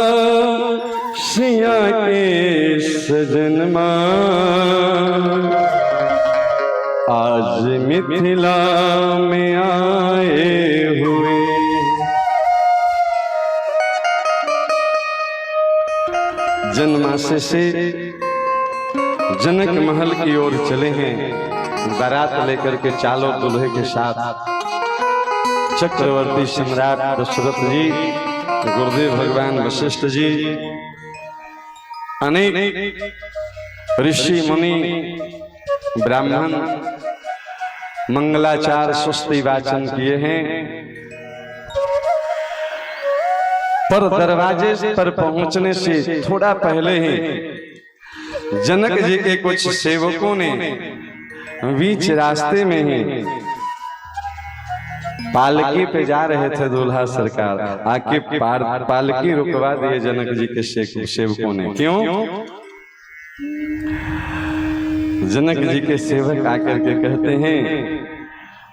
सिया के सजनमा, आज मिथिला में आए हुए। जनमासे से जनक महल की ओर चले हैं, बारात लेकर के चालों दूल्हे के साथ। चक्रवर्ती सम्राट दशरथ जी गुरुदेव भगवान वशिष्ठ जी अनेक ऋषि मुनि ब्राह्मण मंगलाचार स्वस्ति वाचन किए हैं, पर दरवाजे पर पहुंचने से थोड़ा पहले ही जनक जी के कुछ सेवकों ने बीच रास्ते में ही पालकी पे जा रहे थे दूल्हा सरकार, आके पालकी रुकवा दिए जनक जी के सेवकों ने। क्यों? जनक जी के सेवक आकर के कहते हैं,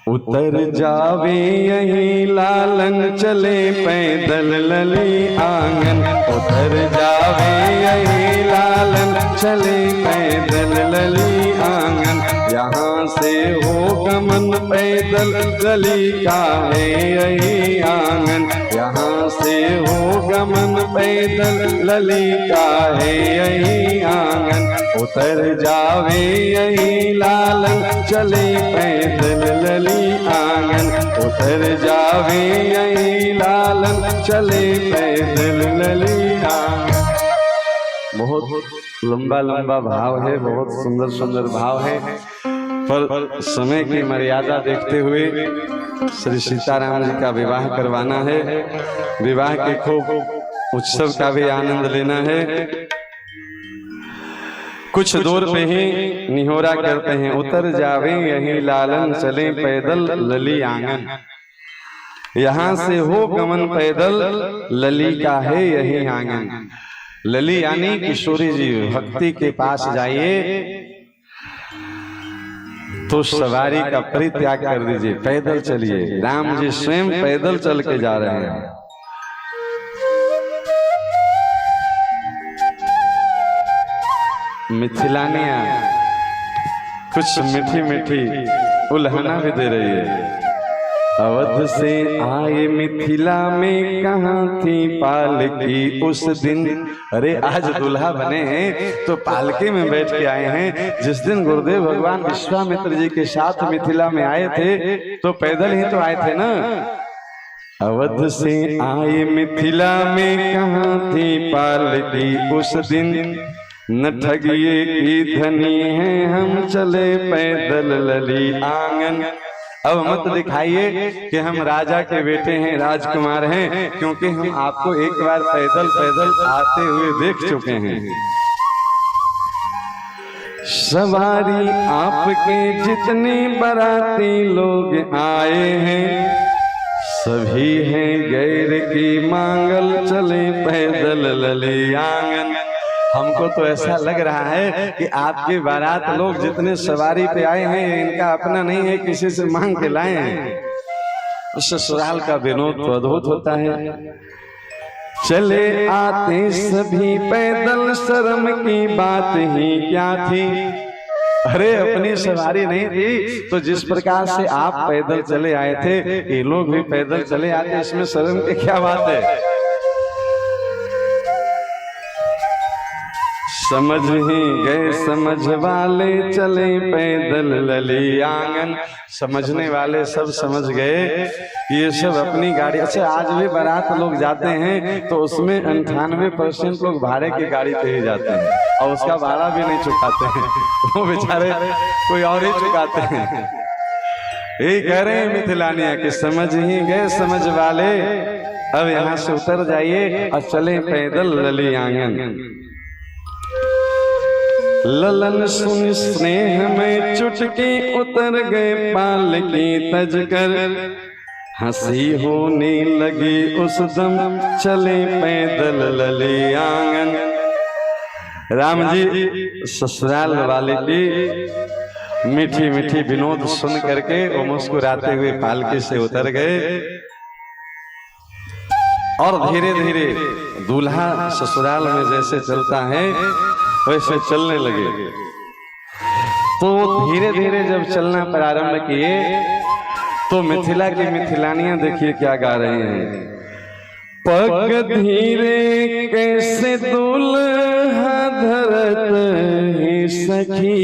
उतर जावे यही लालन चले पैदल लली आंगन, उतर जावे यही लालन चले पैदल लली आंगन, यहाँ से हो गमन पैदल लली का है यही आंगन, यहाँ से हो गमन पैदल लली का है यही आंगन, उतर जावे यही लालन चले पैदल लली आंगन, उतर जावे यही लालन चले पैदल लली आंगन। बहुत लंबा लंबा भाव है, बहुत सुंदर सुंदर भाव है, पर समय की मर्यादा देखते हुए श्री सीताराम जी का विवाह करवाना है, विवाह के खूब उत्सव का भी आनंद लेना है। कुछ दूर पे ही निहोरा करते हैं, उतर जावे यही लालन चले पैदल लली आंगन, यहाँ से हो गमन पैदल लली का है यही आंगन। लली यानी किशोरी जी, भक्ति के पास जाइए तो सवारी का परित्याग कर दीजिए, पैदल चलिए। राम जी स्वयं पैदल चल के जा रहे हैं। मिथिलानिया कुछ मीठी मीठी उल्हाना भी दे रही है। अवध से आए मिथिला में कहाँ थी पालकी उस दिन। अरे आज दूल्हा बने हैं तो पालकी में बैठ के आए हैं। जिस दिन गुरुदेव भगवान विश्वामित्र जी के साथ मिथिला में आए थे तो पैदल ही तो आए थे ना। अवध से आए मिथिला में कहाँ थी पालकी उस दिन, न ठगिए की धनी है हम चले पैदल लली आंगन। अब मत दिखाइए कि हम राजा के बेटे हैं, राजकुमार हैं, क्योंकि हम आपको एक बार पैदल पैदल आते हुए देख चुके हैं। सवारी आपके जितने बाराती लोग आए हैं, सभी हैं गैर की मांगल चले पैदल लली आंगन। हमको तो ऐसा लग रहा है कि आपके बारात लोग जितने सवारी पे आए हैं इनका अपना नहीं है, किसी से मांग के लाए हैं। उस ससुराल का विनोद तो अद्भुत होता है। चले आते सभी पैदल, शर्म की बात ही क्या थी। अरे अपनी सवारी नहीं थी तो जिस प्रकार से आप पैदल चले आए थे ये लोग भी पैदल चले आते, इसमें शर्म की क्या बात है। समझ ही गए समझ वाले चले पैदल लली आंगन। समझने वाले सब समझ गए ये सब अपनी गाड़ी। अच्छा आज भी बारात लोग जाते हैं तो उसमें 98% लोग भाड़े की गाड़ी पे ही जाते हैं और उसका भाड़ा भी नहीं चुकाते हैं, वो बेचारे कोई और ही चुकाते हैं। यही कह रहे हैं मिथिलानिया कि समझ ही गए समझ वाले, अब यहाँ से उतर जाइए और चले पैदल लली आंगन। ललन सुन स्नेह में चुटकी उतर गए पालकी तज कर, हंसी होने लगी उस दम चले पैदल लली आंगन। राम जी ससुराल वाले की मीठी मीठी विनोद सुन करके वो मुस्कुराते हुए पालकी से उतर गए और धीरे धीरे दूल्हा ससुराल में जैसे चलता है वैसे चलने लगे। तो धीरे धीरे जब चलना प्रारंभ किए तो मिथिला की मिथिलानियां देखिए क्या गा रहे हैं। पग धीरे कैसे दूल्हा धरत है सखी।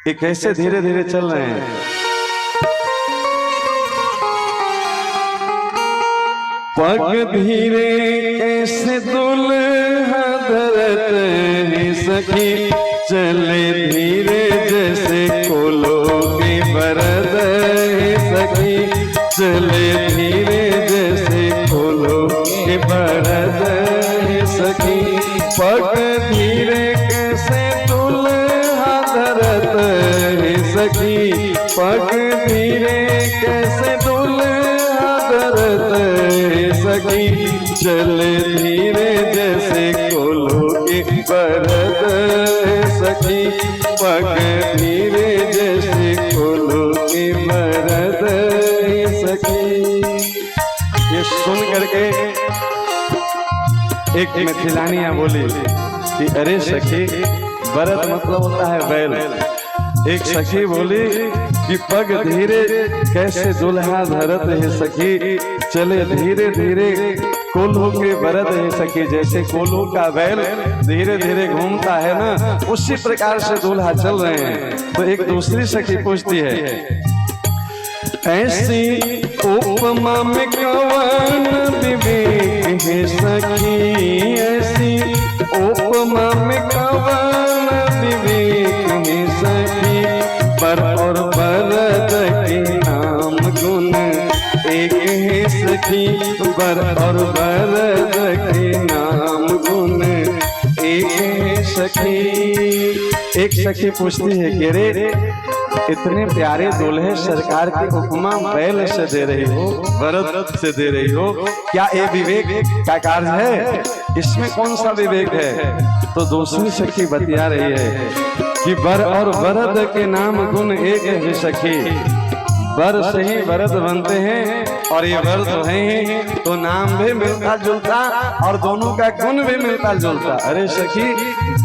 ये कैसे धीरे धीरे चल रहे हैं। पग धीरे कैसे दुल्हा धरत है सखी, चले धीरे जैसे कोलो की बरद है सखी, चले धीरे जैसे कोलो की बरद है सखी। पग धीरे कैसे दुल्हा धरत है सखी, पग धीरे कैसे दुल्हा धरत है सखी, चले धीरे जैसे कोलो की बरद है सखी, पग धीरे जैसे कोलो की बरद है सखी। ये सुन करके एक मिथिलानिया बोली कि अरे सखी, बरद मतलब होता है बैल। एक सखी बोली कि पग धीरे कैसे दुल्हा धरत है सखी, चले धीरे धीरे कोल्हू के बरद है सखी। जैसे कोल्हू का बैल धीरे धीरे घूमता है ना, उसी प्रकार से दुल्हा चल रहे हैं। तो एक दूसरी सखी पूछती है, ऐसी उपमा में कौन विवेक है सखी, ऐसी उपमा में कौन विवेक है सखी, बर और बरद के नाम गुण एक है सखी, बर और बरद के नाम गुण एक है सखी। एक सखी पूछती है कि रे, इतने प्यारे दूल्हे सरकार की उपमा बैल से दे रही हो, बरद से दे रही हो, क्या ये विवेक का कार्य है? इसमें कौन सा विवेक है? तो दूसरी सखी बतिया रही है कि बर और बरद के नाम गुण एक है सखी, बर से ही बरद बनते हैं और ये बर तो है, तो नाम भी मिलता जुलता और दोनों का गुण भी मिलता जुलता। अरे सखी,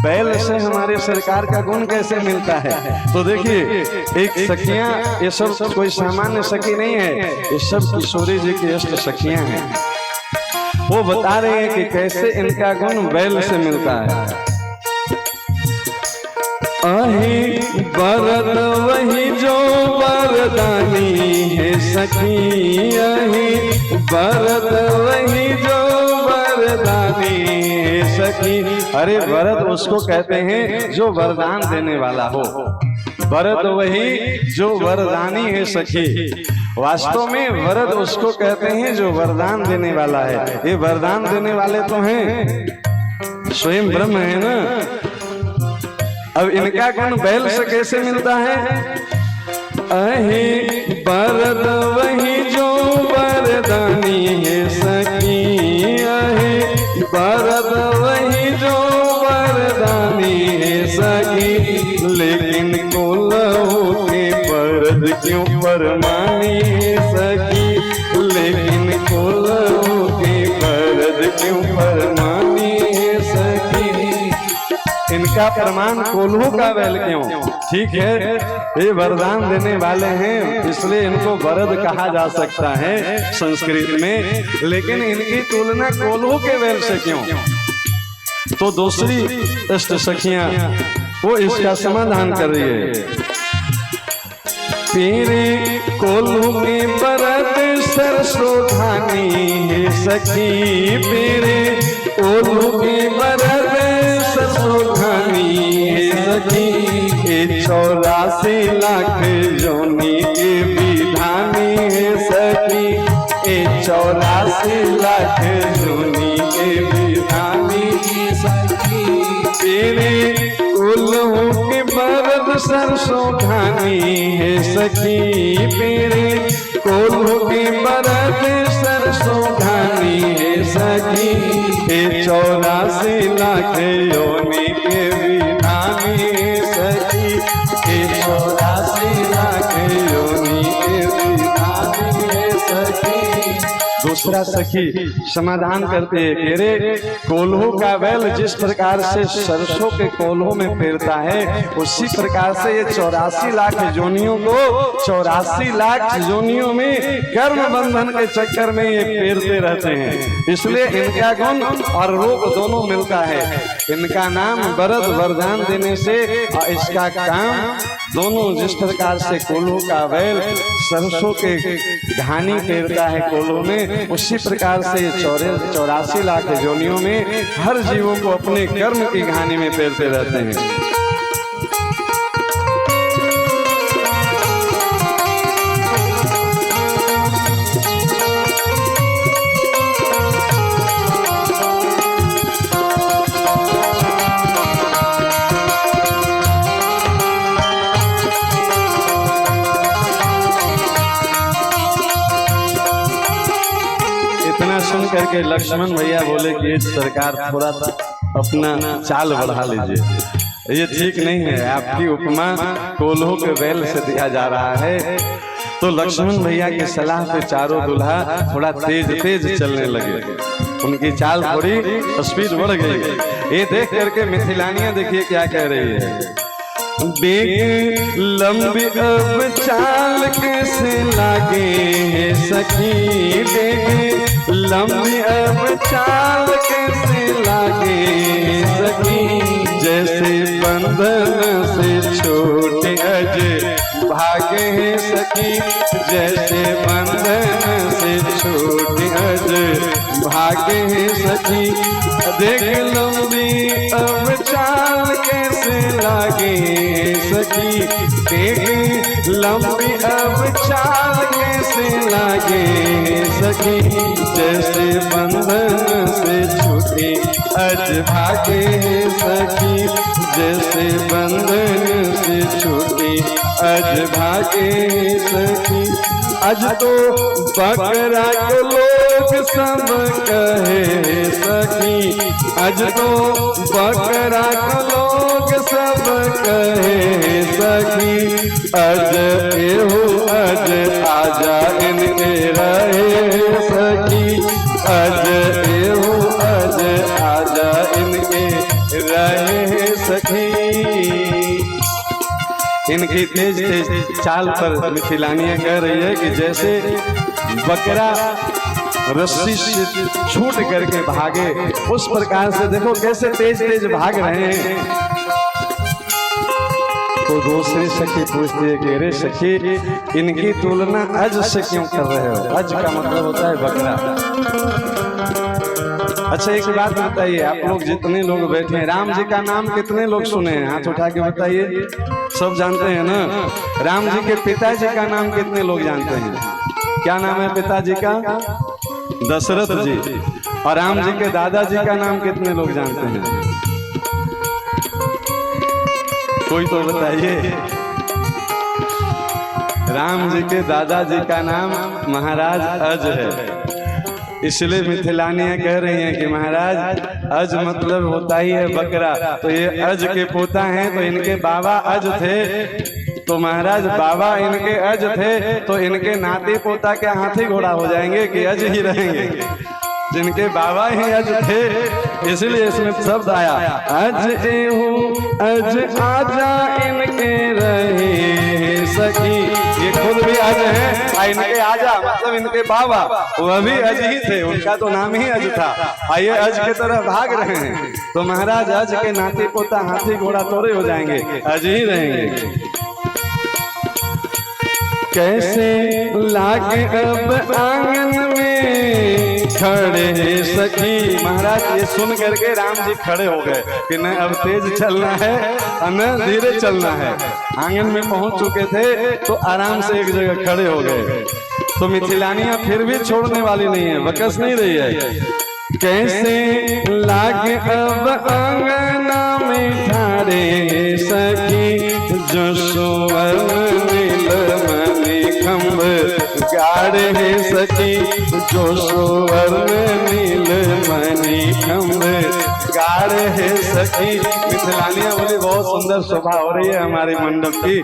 बैल से हमारे सरकार का गुण कैसे मिलता है? तो देखिए, एक सखियां, ये सब कोई सामान्य सखी नहीं है, ये सब किशोरी जी की अष्ट सखियां हैं। वो बता रहे हैं कि कैसे इनका गुण बैल से मिलता है। अहि बरद वही जो बरदानी है सखी, अहि बरद वही जो बरदानी है सखी। अरे बरद उसको कहते हैं जो वरदान देने वाला हो, बरद वही जो वरदानी है सखी। वास्तव में वरद उसको कहते हैं जो वरदान देने वाला है। ये वरदान देने वाले तो हैं स्वयं ब्रह्म है ना। अब इनका गुण बैल से कैसे मिलता है? अहि बरद वही जो बरदानी है सखी, अहि बरद वही जो बरदानी है सखी, लेकिन कोल्हू के बरद क्यों परमानी है सखी, लेकिन कोल्हू के बरद क्यों परमानी है सखी। इनका प्रमाण कोल्हू का बैल क्यों? ठीक है, ये वरदान देने वाले हैं इसलिए इनको बरद कहा जा सकता है संस्कृत में, लेकिन इनकी तुलना कोल्हू के बैल से क्यों? तो दूसरी अष्ट सखियां वो इसका समाधान कर रही है। पीरे कोल्हू के बरद सरसों धानी है सखी, पीरे कोल्हू के बरद सरसों धानी है सखी, 84 लाख जोनी के विधानी है सखी, 84 लाख जोनी के विधानी है सखी। तेरे कोल्हू के बरद सरसों धानी है सखी, तेरे कोल्हू के बरद सरसों धानी है सखी, 84 लाख योनि के विधानी है सखी, 84 लाख योनि के विधानी है सखी। दूसरा सखी समाधान करते हैं कि रे कोल्हू का बैल जिस प्रकार से सरसों के कोल्हू में पेरता है उसी प्रकार से ये 84 लाख जोनियों को 84 लाख जोनियों में कर्म बंधन के चक्कर में ये पेरते रहते हैं, इसलिए इनका गुण और रूप दोनों मिलता है। इनका नाम बरद वरदान देने से और इसका काम दोनों जिस प्रकार से कोल्हू का बैल सरसों के घानी पेरता है कोल्हू में, उसी प्रकार से 84 लाख योनियों में हर जीवों को अपने कर्म की कहानी में फेरते रहते हैं। सुन करके लक्ष्मण भैया बोले कि सरकार थोड़ा अपना चाल बढ़ा लीजिए, ये ठीक नहीं है, आपकी उपमा कोल्हों के बैल से दिया जा रहा है। तो लक्ष्मण भैया की सलाह पे चारों दूल्हा थोड़ा तेज तेज चलने लगे, उनकी चाल थोड़ी स्पीड बढ़ गई। ये देख करके मिथिलानियां देखिए क्या कह रही है, देख लंबी अब चाल कैसे लागे है सखी, देख लंबी अब चाल कैसे लागे है सखी, जैसे बंधन से छोटे अज भागे है सखी, जैसे बंधन से छोटे अज भागे है सखी, देख लंबी अब चाल कैसे लागे सखी, देख लंबी अब चाल कैसे लागे सखी, जैसे बंधन से छूटे अज भागे सखी, जैसे बंधन से छूटे अज भागे सखी। आज तो बकरा को लोग सब कहे सखी, आज तो बकरा को लोग सब कहे सखी, अज एहो अज आजा इनके रहे सखी, अज एहो अज आजा इनके रहे सखी। इनकी तेज तेज चाल पर मिथिलानियां कह रही है कि जैसे बकरा रस्सी से छूट करके भागे, उस प्रकार से देखो कैसे तेज तेज भाग रहे हैं। तो दूसरी सखी पूछती है कि अरे सखी, इनकी तुलना अज से क्यों कर रहे हो? अज का मतलब होता है बकरा। अच्छा एक बात बताइए, आप लोग जितने लोग बैठे हैं, राम जी का नाम कितने लोग सुने हैं? हाथ उठा के बताइए। सब जानते हैं ना? राम जी के पिताजी का नाम कितने लोग जानते हैं? क्या नाम है पिताजी का? दशरथ जी। और राम जी के दादाजी का नाम कितने लोग जानते हैं? कोई तो बताइए। राम जी के दादाजी का नाम महाराज अज है, इसलिए मिथिलानियां कह रही हैं कि महाराज अज मतलब होता ही है बकरा, तो ये अज के पोता हैं, तो इनके बाबा अज थे, तो महाराज बाबा इनके अज थे, तो इनके नाती पोता क्या हाथी घोड़ा हो जाएंगे कि अज ही रहेंगे? जिनके बाबा ही अज थे, इसलिए इसमें शब्द आया अज एहू अज आजा इनके रहे सखी। ये खुद भी अज है, इनके आजा मतलब इनके बाबा वह भी अज ही थे, उनका तो नाम ही अज था। आइए अज के तरह भाग रहे हैं, तो महाराज अज के नाती पोता हाथी घोड़ा तोड़े हो जाएंगे, अज ही रहेंगे। कैसे लागे अब आंगन में खड़े हैं सखी। महाराज ये सुन करके राम जी खड़े हो गए कि न अब तेज चलना है न धीरे चलना है। आंगन में पहुंच चुके थे तो आराम से एक जगह खड़े हो गए। तो मिथिलानियां फिर भी छोड़ने वाली नहीं है, बकस नहीं रही है। कैसे लागे अब आंगना में ठारे सखी, जो सुवर्ण नीलमणि खंभ गाढ़े सखी, जो सुवर्ण नीलमणि खंभ गाढ़े सखी। मिथिलानियां बोली बहुत सुंदर शोभा हो रही है हमारे मंडप की,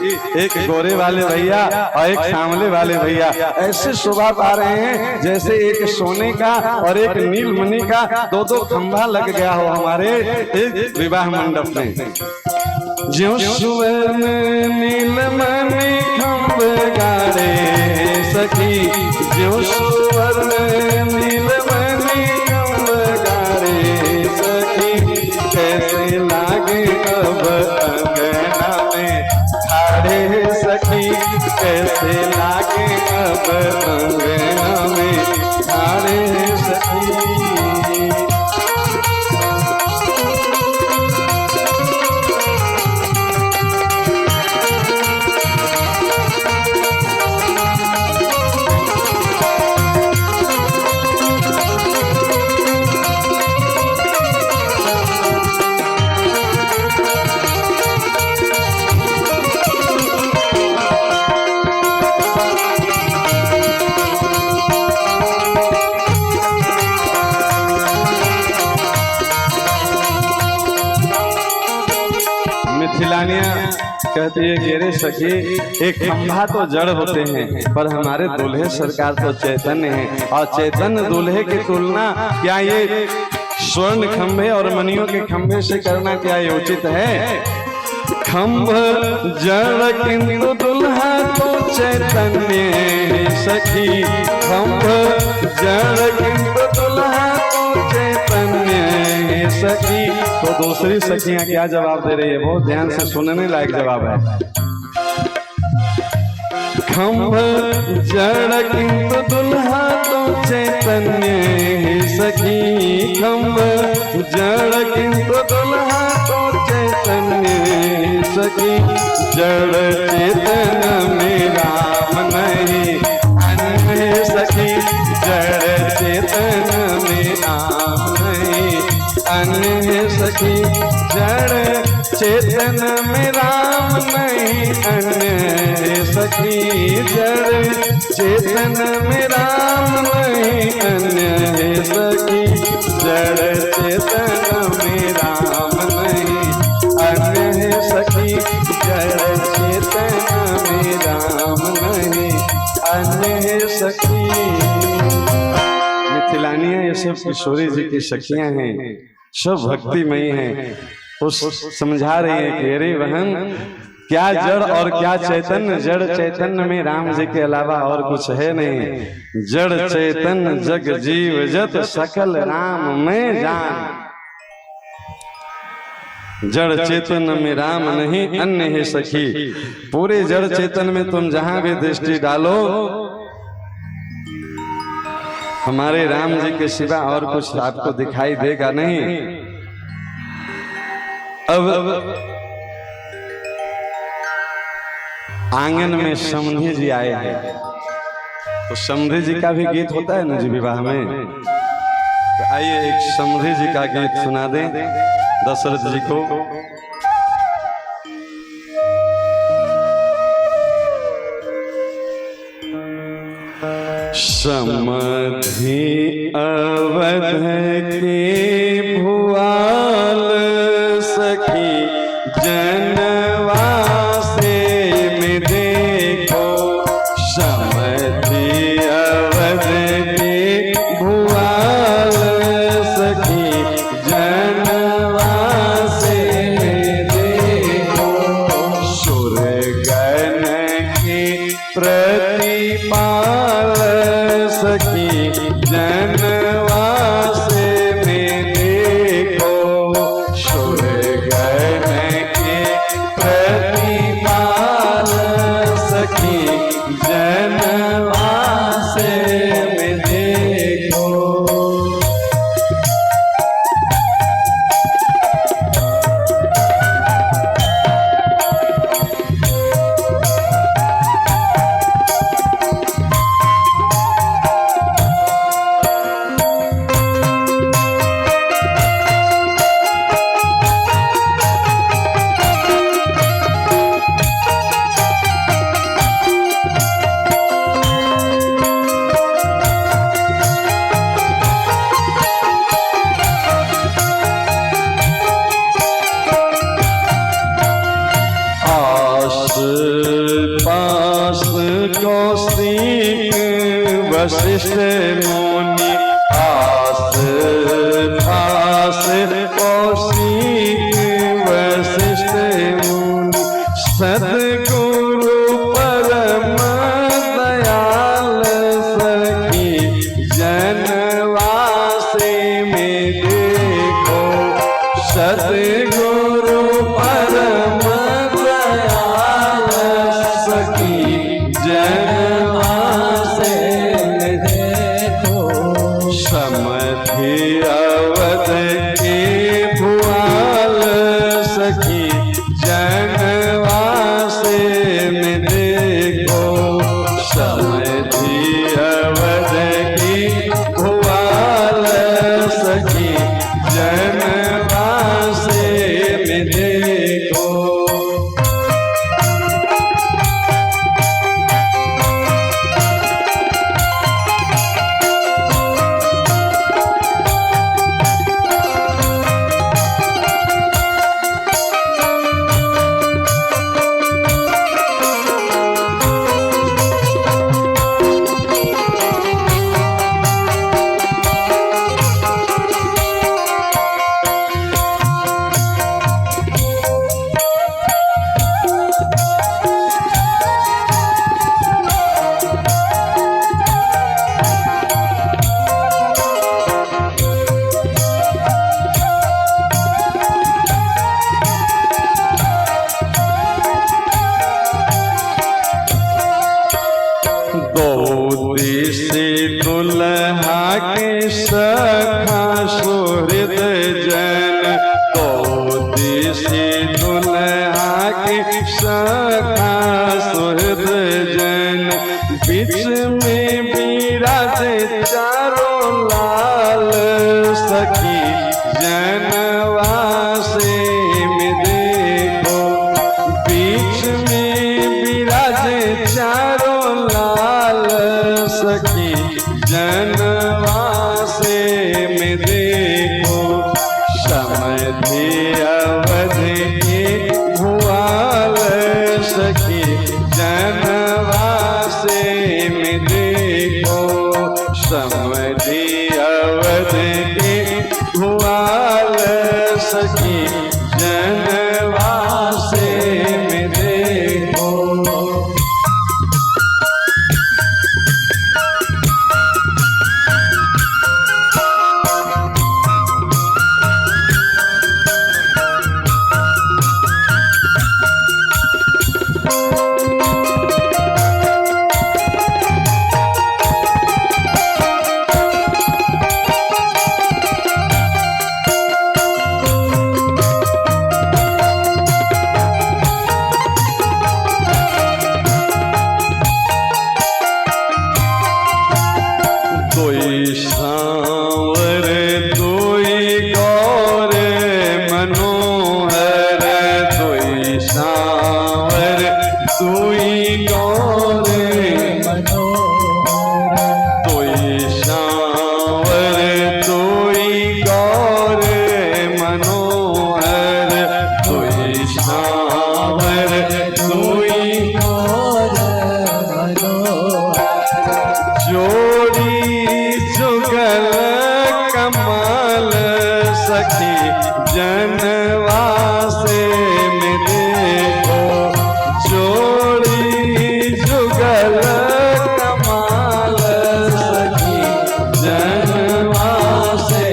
एक गोरे वाले भैया और एक सांवले वाले भैया ऐसे शोभा पा रहे हैं जैसे एक सोने का और एक नीलमणि का दो खंभा लग गया हो हमारे एक विवाह मंडप में। जो सुवर्ण नीलमणि खंभ गाढ़े सखी, जो सुवर्ण नीलमणि खंभ गाढ़े सखी, कैसे लागे अब अंगना में ठाड़े सखी कैसे लागे अब अंगना में ठाड़े सखी। मिथिलानिया कहती है कि अरे सखी एक खंभा तो जड़ होते हैं पर हमारे दूल्हे सरकार तो चैतन्य हैं, और चैतन्य दूल्हे की तुलना क्या ये स्वर्ण खंभे और मणियों के खंभे से करना क्या ये उचित है? खंभ जड़ किंतु दुल्हा तो चैतन्य सखी, खंभ जड़ किंतु दुल्हा तो चैतन्य सखी। तो दूसरी सखियां क्या जवाब दे रही है? बहुत ध्यान से सुनने लायक जवाब है। खंभ जड़ किंतु दुल्हा तो चैतन्य सखी, खंभ जड़ किंतु दुल्हा तो चैतन्य सखी। जड़ चेतन में राम नहीं अन्य सखी, जड़ चेतन में राम नहीं अन्य सखी, जड़ चेतन में राम नहीं अन्य सखी, जड़ चेतन में राम नहीं अन्य सखी, जड़ चेतन में राम नहीं अन्य सखी, जड़ चेतन में राम नहीं अन्य सखी। मिथिलानियां ये सब किशोरी जी की सखियां हैं, सब भक्तिमयी हैं। उस समझा रही है कि अरे बहन क्या जड़ और क्या चैतन्य, जड़ चैतन्य में राम जी के अलावा और कुछ है नहीं। जड़ चैतन्य जग जीव जत सकल राम में जान, जड़ चेतन में राम नहीं अन्य है सखी। पूरे जड़ चेतन में तुम जहां भी दृष्टि डालो हमारे राम जी के सिवा और कुछ आपको दिखाई देगा नहीं। अब आंगन में समधी जी आए हैं, तो समधी जी का भी गीत होता है ना जी विवाह में, तो आइए एक समधी जी का गीत सुना दें दशरथ जी को। समधी अवध के भुआल सखी जनवासे में देखो, समधी अवध के भुआल सखी जनवासे में देखो, सुरगन के प्रतिपाल सखी जनवासे में देखो, सुरगन के प्रतिपाल सखी जनवासे में देखो। पास कौशिक वशिष्ठ मुनि, आस पास कौशिक वशिष्ठ मुनि, सद्गुरु परम दयाल सखी जनवासे में देखो, सद्गुरु परम सखी जनवासे देखो समधि अवध की भुआल सखी जनवासे में देखो समधि अवध की भुआल सखी जनवासे में देखो दुल्हा के सखा सुहृद जन तो दिशी दुल्हा के सखा सुहृद जन बीच में विराजे चारों लाल सखी जनवासे में देखो बीच में विराजे चारों लाल सखी जनवासे में देखो समधि अवध की भुआल सखी जनवासे में देखो समधि अवध की भुआल सखी जनवासे में देखो सांवर दुई गौर मनोहर दुई सांवर दुई गौर मनोहर दुई सांवर दुई गौर मनोहर दुई सांवर दुई गौर मनोहर जोड़ी जुगल कमाल सखी जनवासे में देखो जोड़ी जुगल कमाल सखी जनवासे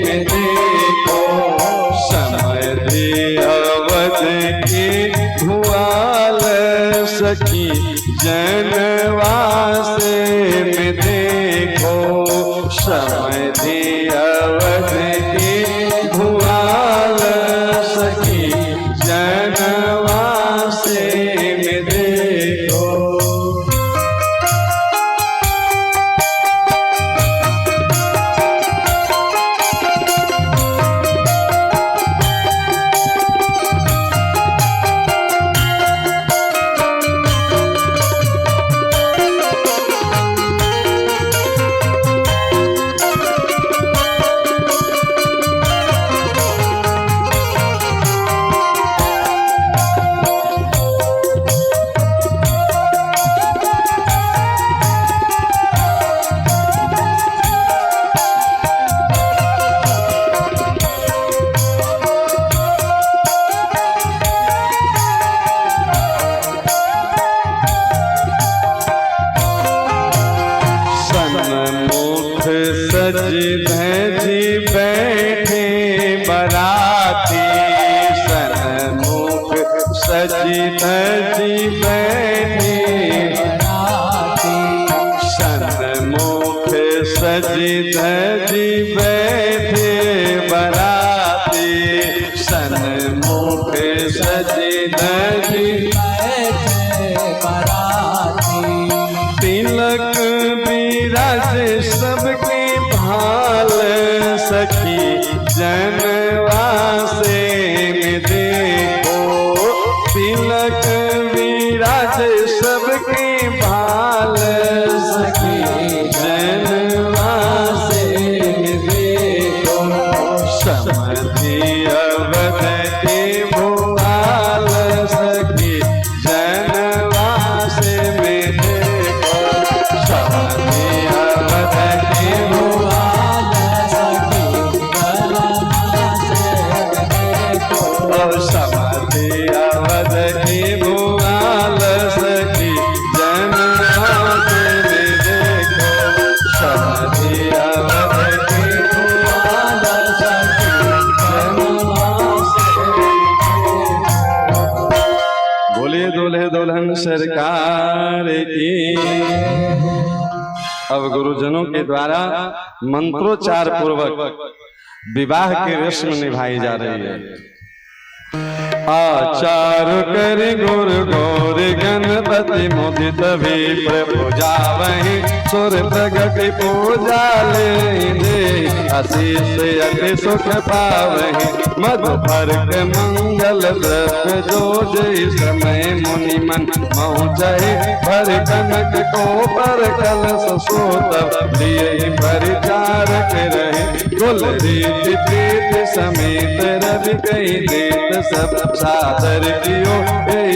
में देखो समधि अवध की भुआल सखी जनवासे में देखो समधि अवध की भुआल सखी जनवासे में देखो धजी बैठे बराती, सन्मुख सजी धजी बैठे बराती। तिलक बिराजे सबकी भाल, सखी जनवासे में देखो। तिलक बिराजे सबकी भाल, सखी जनवासे में देखो। समधि अवध के भोपाल, सखी जनवासे में देखो। समधि अवध के भोपाल सखी जनवासे देखो। समधि अवध की भुआल, सखी जनवासे में देखो। समधि अवध की भुआल, सखी जनवासे में देखो। बोलिए दूल्हे दुल्हन सरकार की। अब गुरुजनों के द्वारा मंत्रोच्चार पूर्वक विवाह की रस्म निभाई जा रही है। आचार कर गुरु गौर गणपति मुदित विप्र पूजा वही सुर प्रगट पूजा ले आशीष अति सुख पावहि मधु फर्क मंगल द्रव्य जो जय समय मुनि मन मौजय भर कनक को पर कलश सोतब लिए परिचारक रहे कुल रीति प्रीत समेत रवि कई देत सब सादर कियो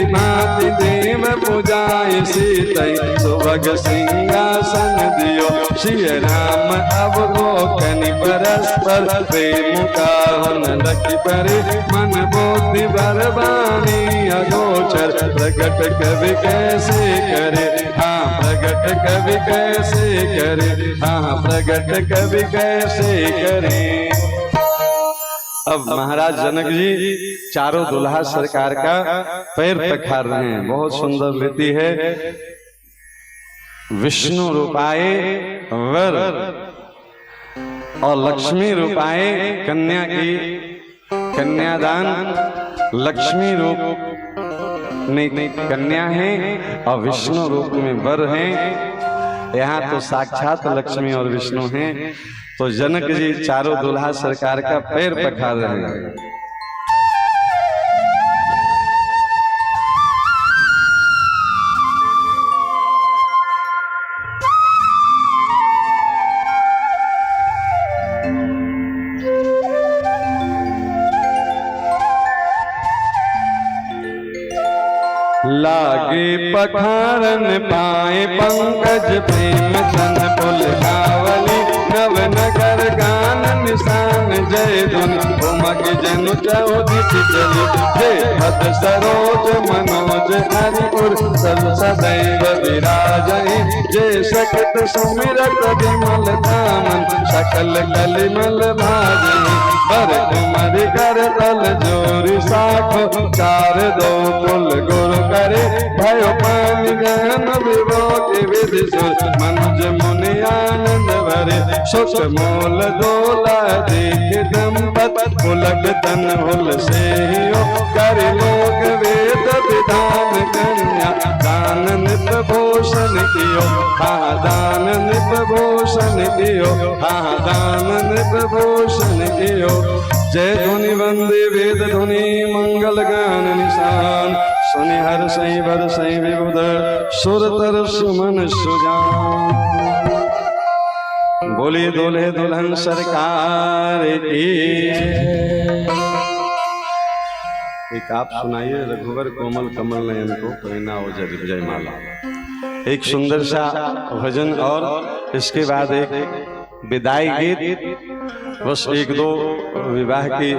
भांति देव पूजाय सीतई सुभग सिंहासन दियो। श्री राम अवलोकनि परस्पर प्रेम काहन रखि परे मन बुद्धि बरबानी अगोचर प्रगट कवि कैसे करे हाँ प्रगट कवि कैसे करे हाँ प्रगट कवि कैसे करे। अब महाराज जनक जी चारों दुल्हा सरकार का पैर पखार रहे हैं। बहुत सुंदर रीति है। विष्णु रूपाए वर और लक्ष्मी रूपाए कन्या की कन्यादान। लक्ष्मी रूप में कन्या है और विष्णु रूप में वर है। यहाँ तो साक्षात लक्ष्मी और विष्णु हैं। तो जनक जी चारों दुल्हा सरकार का पैर पखार रहे हैं। लागे पखारन पाए पंकज प्रेम तन पुल कावली नव नगर गान निशान जय धुन उमग जनु चौदिश चली जय भद सरोज मनोज हरिपुर सब सदैव विराजहि जय सकत सुमिरत विमल दामन सकल कलिमल भाजहि बर कुमरि कर तल जोरी साखो चार दो पुल गुरु करे भयो पानी ज्ञान विभोग विधि सुर मनुज मुनि आनंद भरे सुख मोल दोला देख दंपत पुलक तन हुल से कर लोक वेद विधान कन्या दान नित भूषण कियो हाँ दान नित भूषण कियो हाँ दान नित भूषण कियो। जय धुनि वंदे वेद धुनि मंगल गान निशान सुनि हर सही वर सही विबुध सुर तर सुमन सुजान। बोली दूल्हे दुल्हन सरकार की। एक आप सुनाइए रघुवर कोमल कमल नयन को प्रेरणा हो जय माला। एक सुंदर सा भजन और इसके बाद एक विदाई गीत। बस एक दो विवाह की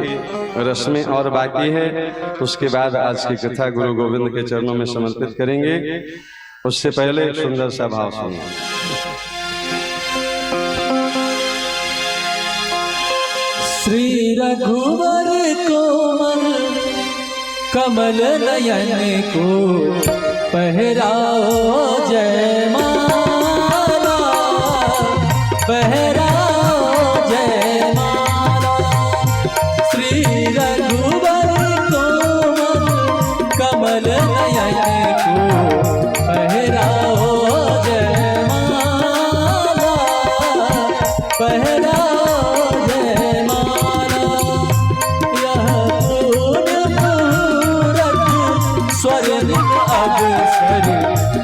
रस्में और बाकी है। उसके बाद आज की कथा गुरु गोविंद के चरणों में समर्पित करेंगे। उससे पहले एक सुंदर सा भाव सुनिए। श्री रघुवर कोमल कमल नयन को पहराओ जयमाला पहरा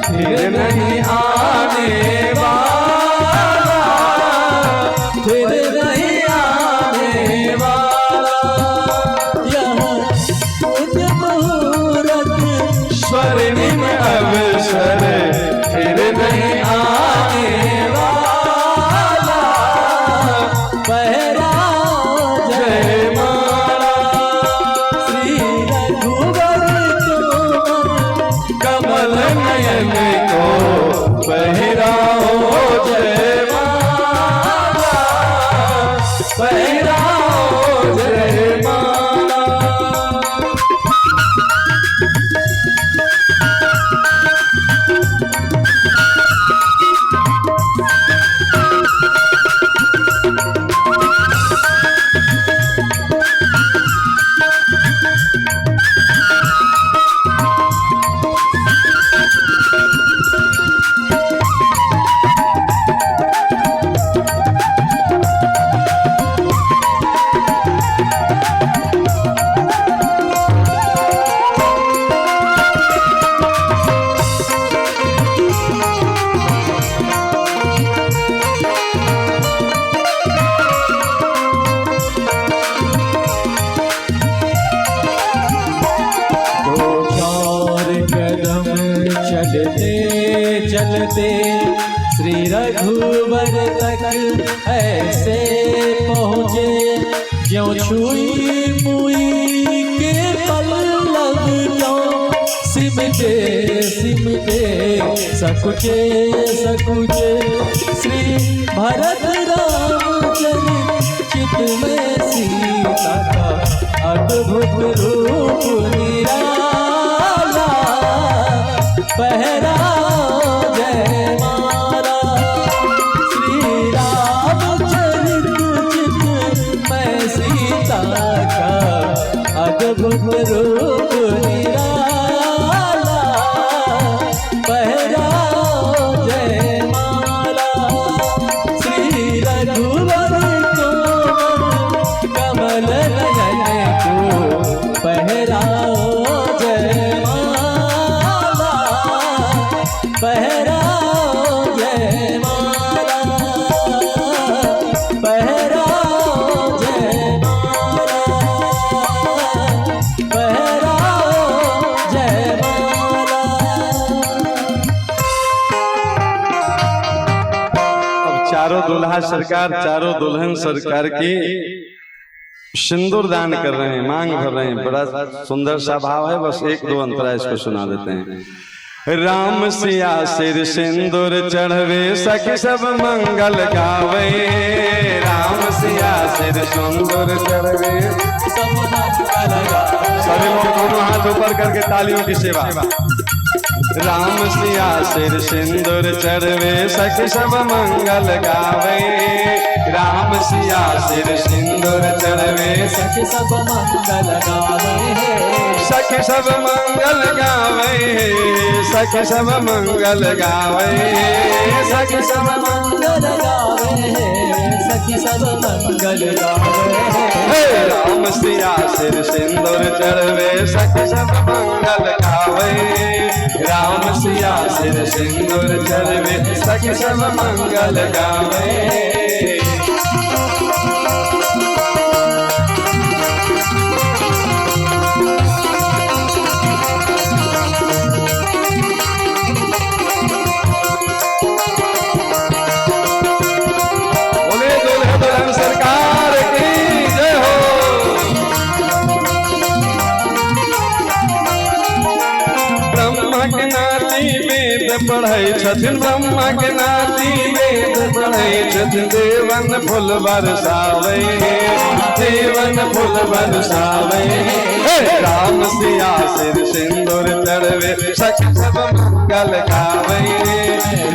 फिर नहीं आने वाला, फिर नहीं आने वाला। यहाँ उस मुहूर्त स्वर्णिम अवसर फिर नहीं आने वाला, पहराओ जय माला। श्री रघुवर कोमल कमल नयन को पहराओ जय माला, पहराओ जय माला। चलते चलते श्री रघुवर तक ऐसे पहुँचे, ज्यों छुई मुई के पल्लव क्यों सिमटे सिमटे सकुचे सकुचे। श्री भरत राम चित में सीता का अद्भुत रूप निराला, पहराओ जय माला। श्री रामचरित चित में सीता का अद्भुत रूप निराला, पहराओ जय माला। श्री रघुवर कोमल कमल नयन को पहराओ जय माला, पहराओ जय माला, पहराओ जय माला, पहराओ जय माला। अब चारों दुल्हा सरकार, चारों दुल्हन सरकार की सिंदूर दान कर रहे हैं, मांग भर रहे हैं। बड़ा सुंदर सा भाव है, बस एक दो अंतरा इसको सुना देते हैं। राम सिया सिर सिंदूर चढ़वे, सखी सब मंगल गावे। राम सिया सिर सिंदूर चढ़वे, सब मंगल गावे। सभी लोग दोनों हाथ ऊपर करके तालियों की सेवा। राम सिया सिर सिंदूर चढ़वे, सखी सब मंगल गावे। राम सिया सिर सिंदूर चढ़वे, सखी सब मंगल गावे। सखी सब मंगल गावे, सखी सब मंगल गावे, सखी सब मंगल गावे, सखी सब मंगल गावे। राम सिया सिर सिंदूर चढ़वे, सखी सब मंगल गावे। राम सिया सिर सिंदूर चढ़वे, सखी सब मंगल गावे। पढ़ाई छथिन ब्रह्मा के नाती, वेद पढ़ाई छथिन देवन फूल बरसावे, देवन फूल बरसावे। राम सिया सिर सिंदूर चढ़वे, सखी सब मंगल गावे।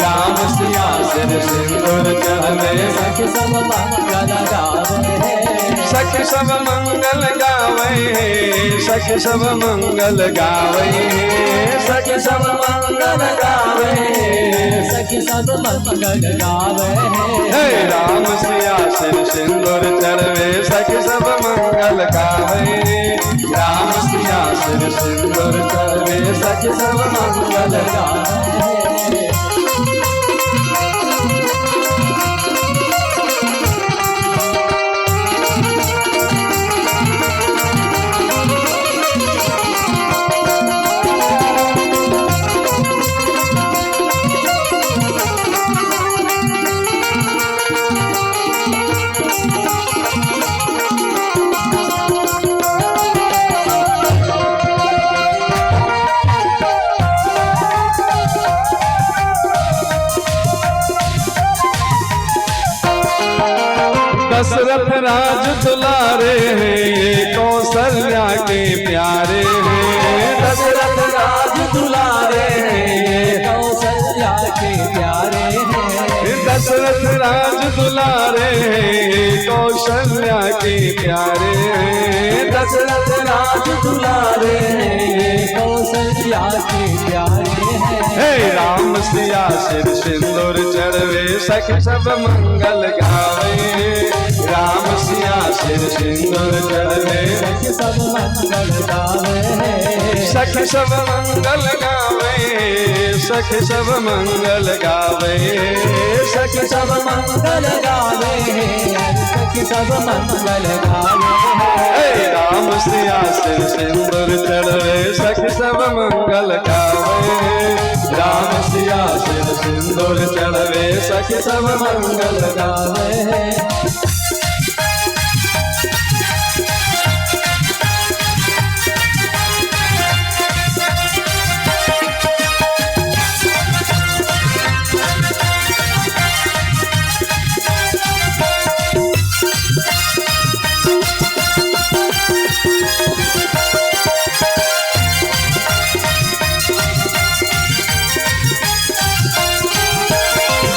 राम सिया सिर सिंदूर चढ़वे, सखी सब मंगल गावे। सखी सब मंगल गावे, सखी सब मंगल गावे, सखी सब मंगल गावे, सखी सब मंगल गावे। राम सिया सिर सिंदूर चढ़वे, सखी सब मंगल गावे। राम सिया सिर सिंदूर चढ़वे सखी सब मंगल गावे दशरथ राज दुलारे हैं ये कौशल्या के प्यारे हैं दशरथ राज दुलारे हैं ये कौशल्या के प्यारे हैं दशरथ राज दुलारे हैं ये कौशल्या के प्यारे हैं दशरथ राज दुलारे हैं ये कौशल्या के प्यारे हैं हे राम सिया सिर सिंदूर चढ़वे सखी सब मंगल गावे राम सिया सिर सिंदूर चढ़वे सखी सब मंगल गावे सखी सब मंगल गावे सखी सब मंगल गावे सखी सब मंगल गावे सखी सब मंगल गावे राम सिया सिर सिंदूर चढ़वे सखी सब मंगल गावे राम सिया सिर सिंदूर चढ़वे सखी सब मंगल गावे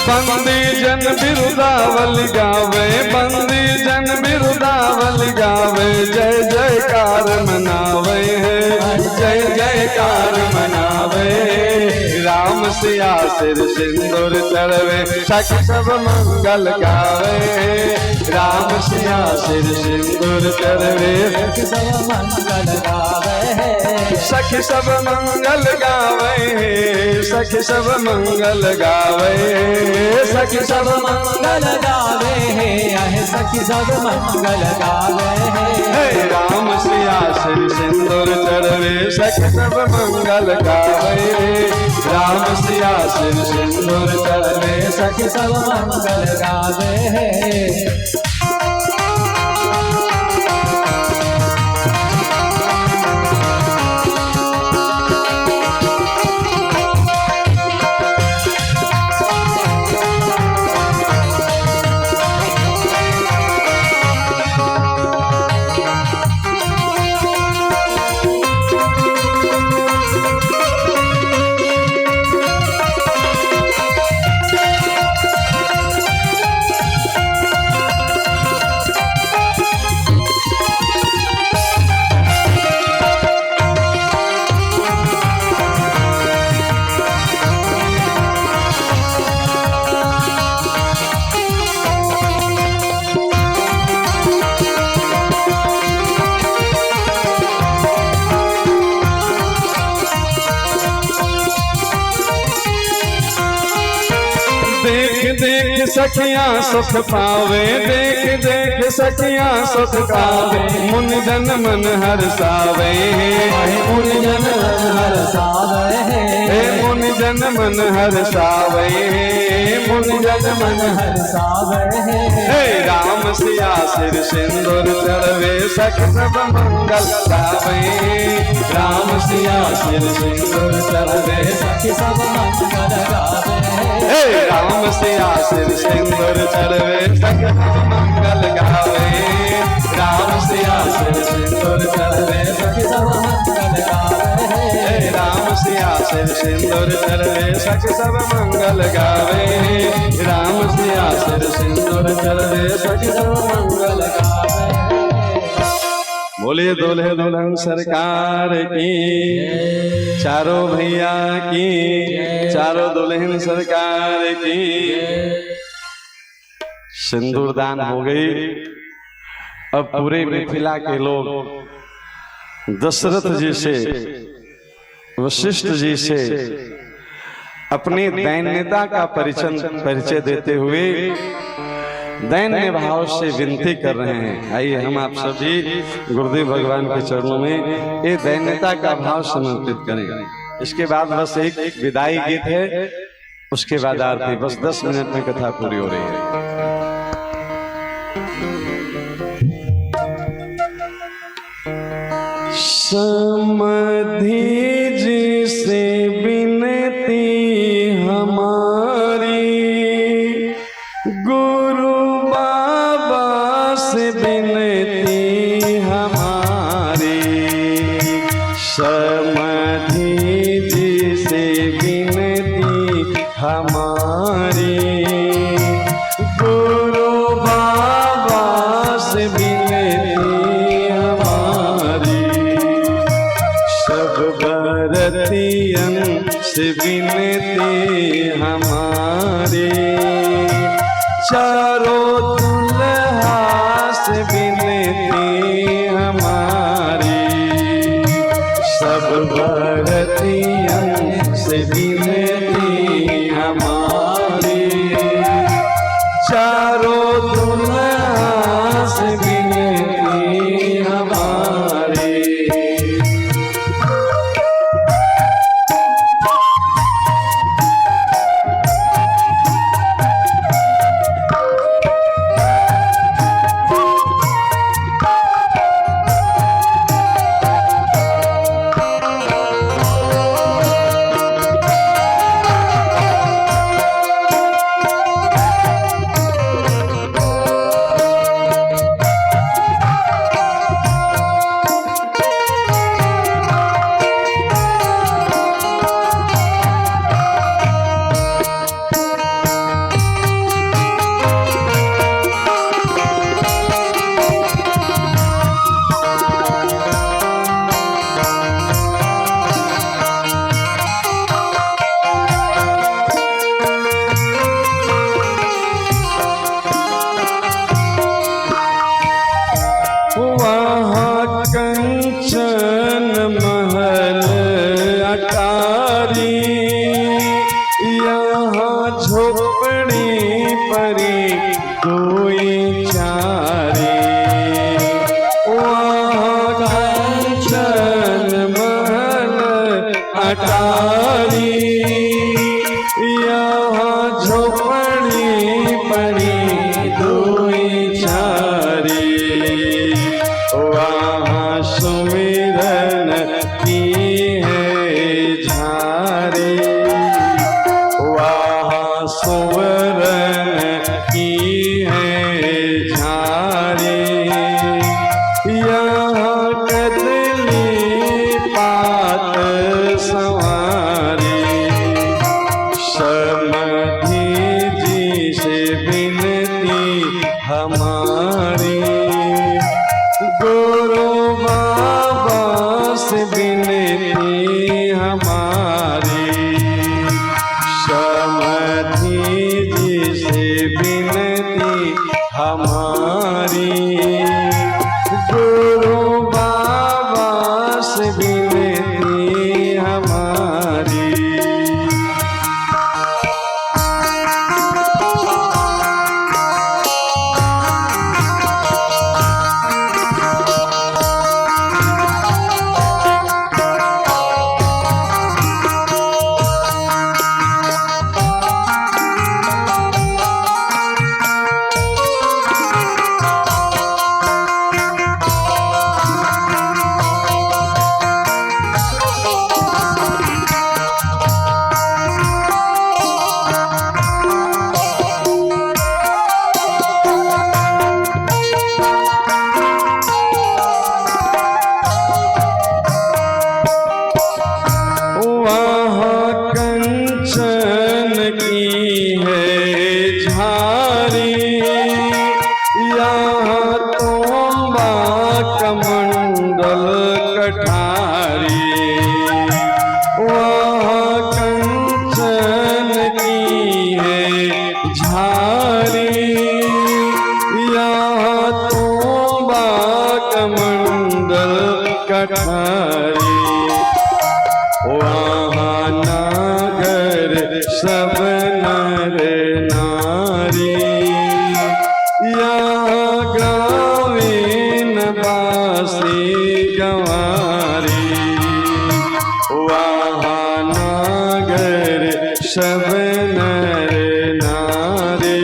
बंदी जन बिरुदावल गावे बंदी जन बिरुदावल गावे जय जयकार मनावे है जय जयकार मनावे राम सिया सिर सिंदूर चढ़वे सखी सब मंगल गावे राम सिया सिर सिंदूर चढ़वे सखी सब मंगल गावे सखी सब मंगल गावे सखी सब मंगल गावे सखी सब मंगल गावे है सखी सब मंगल गावे राम सिया सिर सिंदूर चढ़वे सखी सब मंगल गावे राम सिया सिर सिंदूर चढ़वे सखी सब मंगल गावे देख सखियां सुख पावे देख देख सखियां सुख पावे मुनि जन मन हर्षावे मुनि जन हर्षावे मुनि जन मन हर्षावे मुनि जन मन हर्षावे राम सिया सिर सिंदूर चढ़वे सखी सब मंगल गावे राम सिया सिर सिंदूर चढ़वे सखी सब मंगल गावे राम सिया सिर सिंदूर चढ़वे सखी सब मंगल गावे राम सिया सिर सिंदूर चढ़वे सखी सब मंगल गावे राम सिया सिर सिंदूर चढ़वे सखी सब मंगल गावे राम सिया सिर सिंदूर चढ़वे सखी सब मंगल गावे बोलिए दूल्हे दुल्हन सरकार की चारों भैया की चारों दुल्हन सरकार की सिंदूर दान हो गई। अब पूरे मिथिला के लोग दशरथ जी से, वशिष्ठ जी से अपनी दैन्यता का परिचय देते हुए दैन्य भाव से विनती कर रहे हैं। आइए हम आप सभी गुरुदेव भगवान के चरणों में ये दैन्यता का भाव समर्पित करेंगे। इसके बाद बस एक विदाई गीत है, उसके बाद आरती। बस 10 मिनट में कथा पूरी हो रही है। समधि जी से विनती हमारी, गुरु बाबा से विनती हमारी। समधि जी से विनती हमारी, गुरु बाबा से विनती हमारी। सब बरतियन से विनती हमारी, चारों दुल्हा से विनती हमारी। सब बरतियन से विनती हमारी, चारों दुल्हा से विनती हमारी। कठारी वहाँ नागर सब नर नारी यहाँ ग्रामीण बासी गंवारी वहाँ नागर सब नर नारी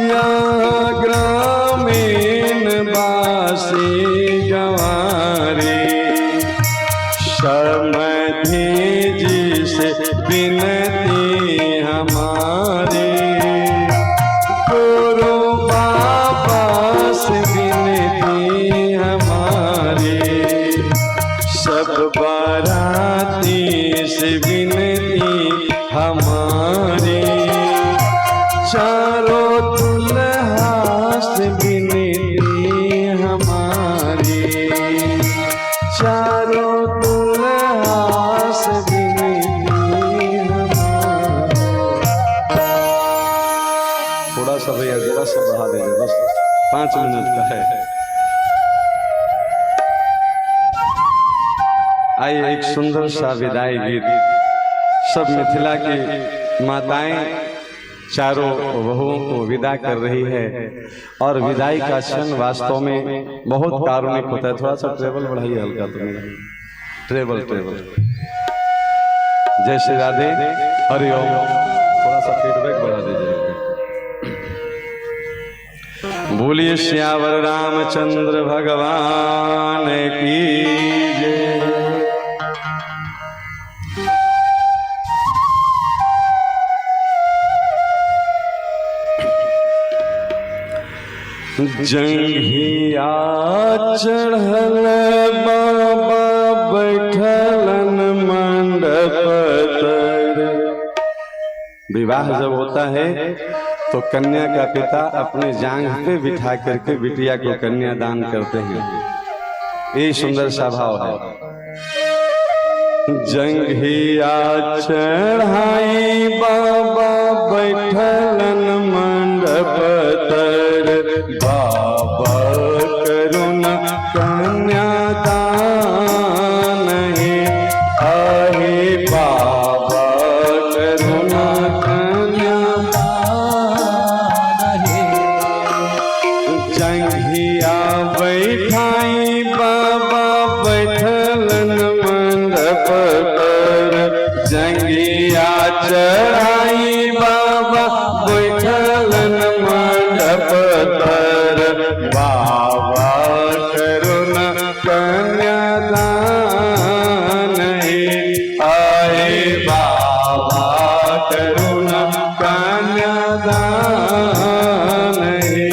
यहाँ ग्रामीण बासी गंवारी समधि जी से विनती हमारी गुरु बाबा से विनती हमारी सब बाराती से विनती हमारी चारों दुल्हा से विनती हमारी चारों दुल्हा से विनती हमारी। थोड़ा सा भैया जरा सा बढ़ा दीजिए, बस 5 मिनट का है। आइए एक सुंदर सा विदाई गीत सब मिथिला की माताएं चारों बहुओं को विदा कर रही है और विदाई का क्षण वास्तव में बहुत कारुणिक होता है। थोड़ा सा ट्रेबल बढ़ाइए हल्का, तो मेरा ट्रेबल जय श्री राधे हरिओम। थोड़ा सा फीडबैक बढ़ा दीजिए। बोलिए श्यावर रामचंद्र भगवान की जय। जंघिया चढ़ल बाबा बैठलन मंडप तर। विवाह जब होता है तो कन्या का पिता अपने जांघ पे बिठा करके बिटिया को कन्या दान करते हैं। ये सुंदर सा भाव है। जंघिया चढ़ाई बाबा बैठलन मंडप तर। बाबा करुणा कन्यादान है आहे बाबा करुणा कन्यादान है। जंघिया बैठाई बाबा बैठलन मंडप पर। जंघिया चढ़ाई बाबा बैठलन मंडप पर। बाबा करुणा कन्यादान है आए बाबा करुणा कन्यादान है।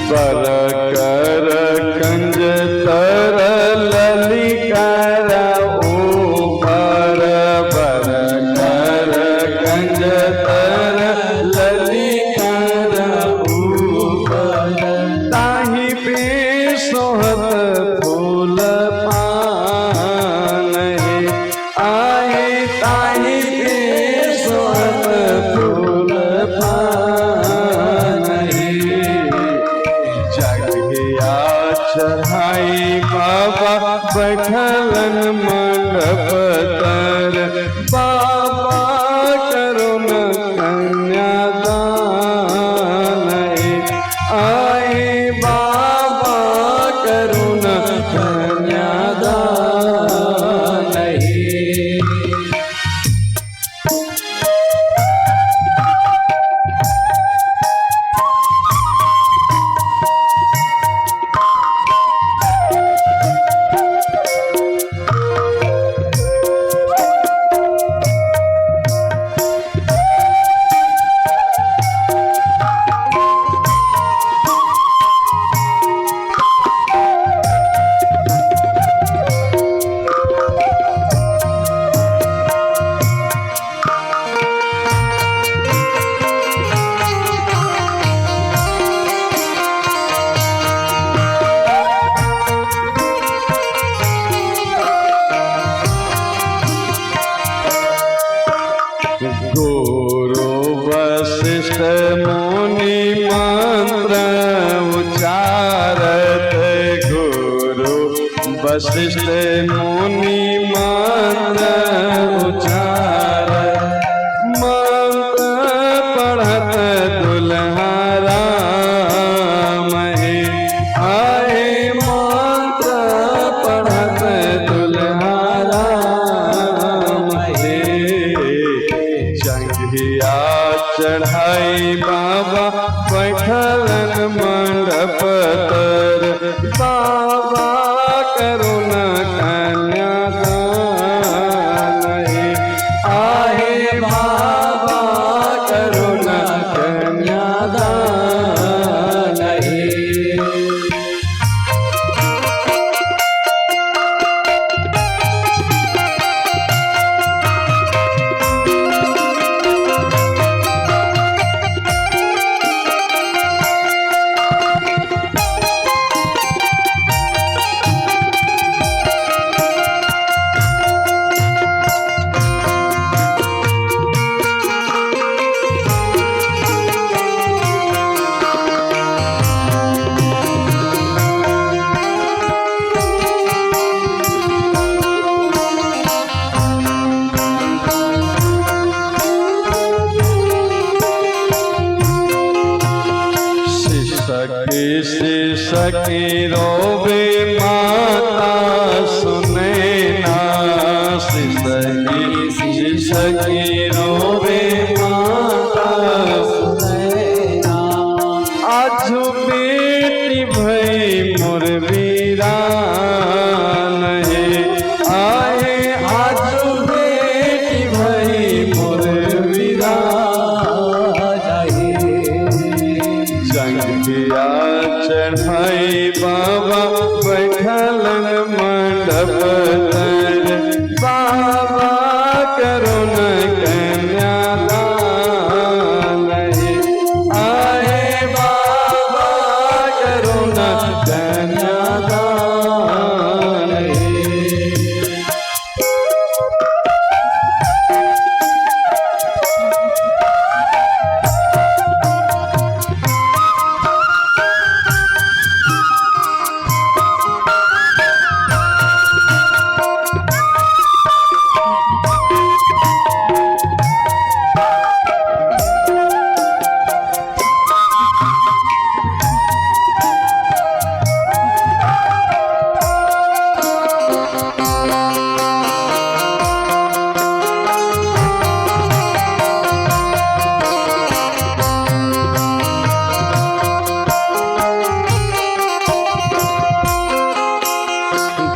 बर कर कंज तर ललिकर ऊपर। बर कर कंज तर ललिकर ऊपर। ताहि पे सोहत फूल पान है आए ताहि पे सोहत फूल पान है। जग गुरु वशिष्ठ मुनि मंत्र उच्चारत, गुरु वशिष्ठ मुनि मंत्र उच्चारत, मंत्र पढ़त दुल्हा राम हे आए, मंत्र पढ़त दुल्हा राम हे। जंघिया चढ़ाई बाबा बैठलन मंडप तर, बाबा करुण कन्यादान हे आहे, बाबा करुण कन्यादान हे। सखी रोवे माता सुने ना, सखी रोवे माता सुने ना, आजू बेटी भई मोर वीरान हे आए, आजू बेटी भई मोर वीरान हे। जंघिया चढ़ाई बाबा बैठलन मंडप तर, बाबा करुण कन्यादान हे आए, बाबा करुण कन्यादान हे।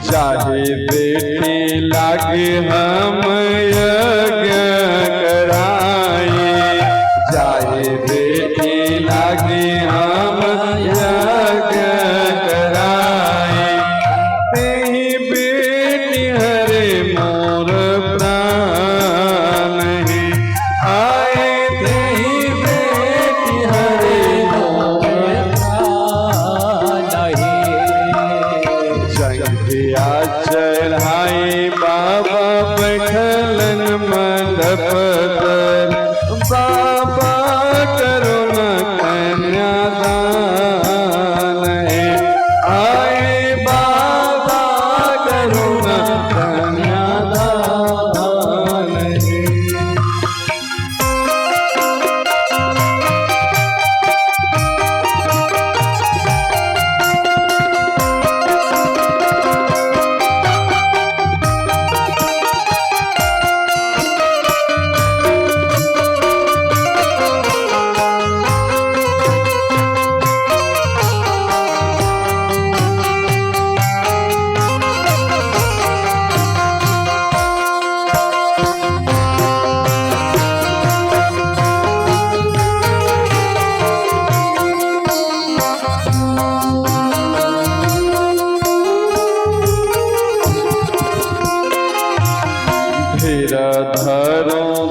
चाहे बेटी लागे हम यज्ञ कराए, चाहे बेटी लागे हम यज्ञ कराए, तेही बेटी हरे मोर प्राण हे आए, तेही बेटी हरे मोर प्राण हे। जंघिया चढ़ाई बाबा बैठलन मंडप तर, बाबा करुण कन्यादान हे आए, बाबा करुण कन्यादान हे।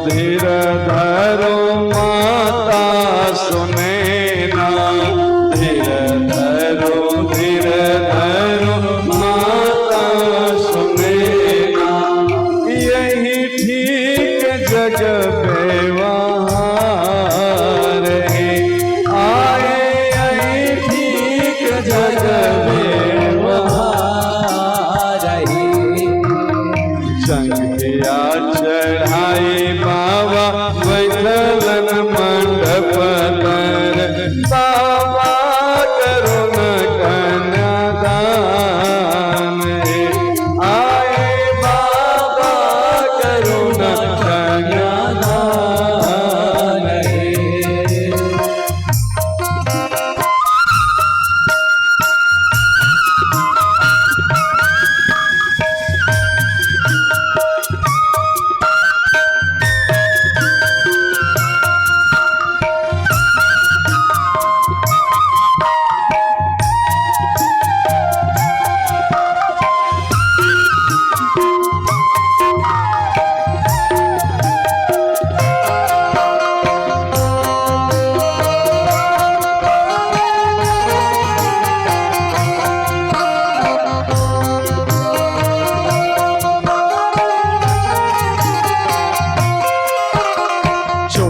धीर धरो माता सुने ना, धीर धरो माता सुने ना, यही ठीक जग पे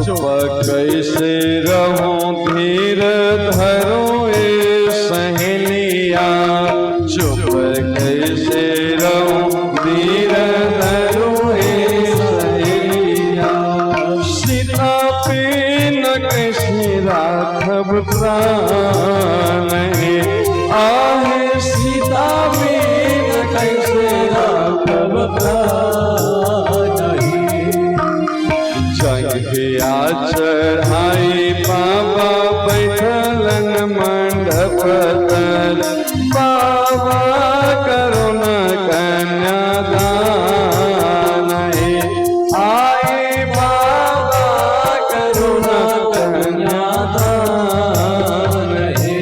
चुप कैसे रहूं धीर धरो ए सहेलिया, चुप कैसे रहूं धीर धरो ए सहेलिया, सीता बिन कैसे राघव प्राण है, आहे सीता बिन कैसे राघव प्राण है। जंघिया चढ़ाई बाबा बैठलन मंडप तर, बाबा करुण कन्यादान है, आए बाबा करुण कन्यादान है।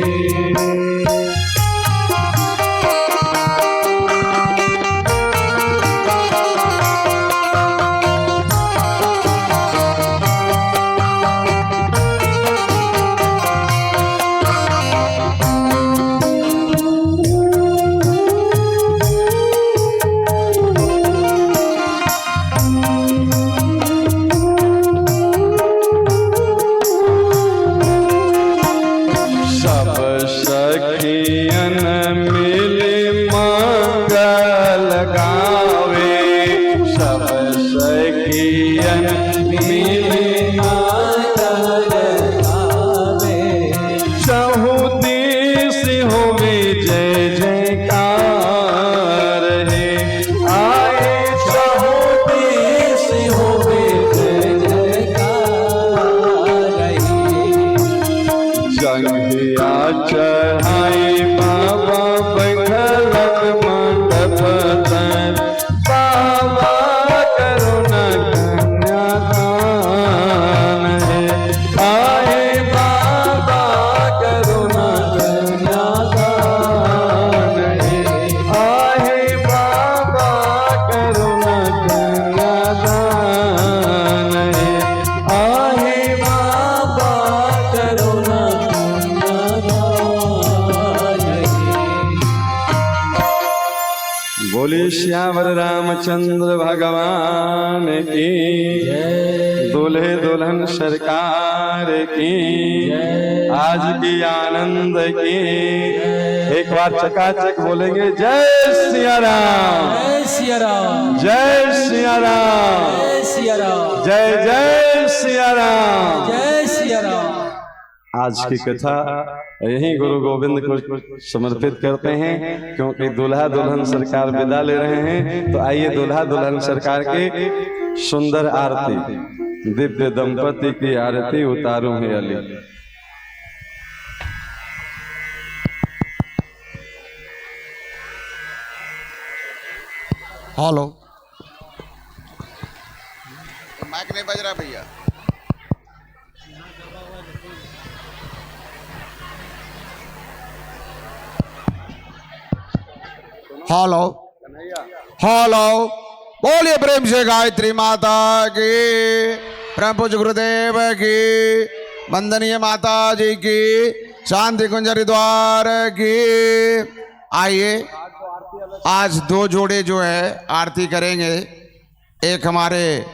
सखियन मिले मंगल गावे, सब सखियन मिले मंगल गावे, चहु दिस होवे जय जयकार है, आए चहु दिस होवे जय जयकार है। जंघिया चढ़ाई बाबा बैठलन मंडप तर, बाबा करुण कन्यादान है, आए बाबा करुण कन्यादान है, आए बाबा करुण कन्यादान है, आए बाबा करुण बोले श्यावर रामचंद्र भगवान की, दूल्हे दुल्हन सरकार की, आज की आनंद की। एक बार चकाचक बोलेंगे जय सिया राम, जय सिया राम, जय सिया राम, जय सिया राम, जय जय सिया राम। जय सिया राम। आज की कथा यही गुरु गोविंद को समर्पित करते हैं, क्योंकि दूल्हा दुल्हन सरकार विदा ले रहे हैं। तो आइए दूल्हा दुल्हन सरकार की सुंदर आरती, दिव्य दंपति की आरती उतारूं है अली। हेलो, माइक नहीं बज रहा भैया। हेलो, हेलो, बोलिए प्रेम से गायत्री माता की, परम पूज्य गुरुदेव की, वंदनीय माता जी की, शांति कुंज हरिद्वार की। आइए आज दो जोड़े जो है आरती करेंगे। एक हमारे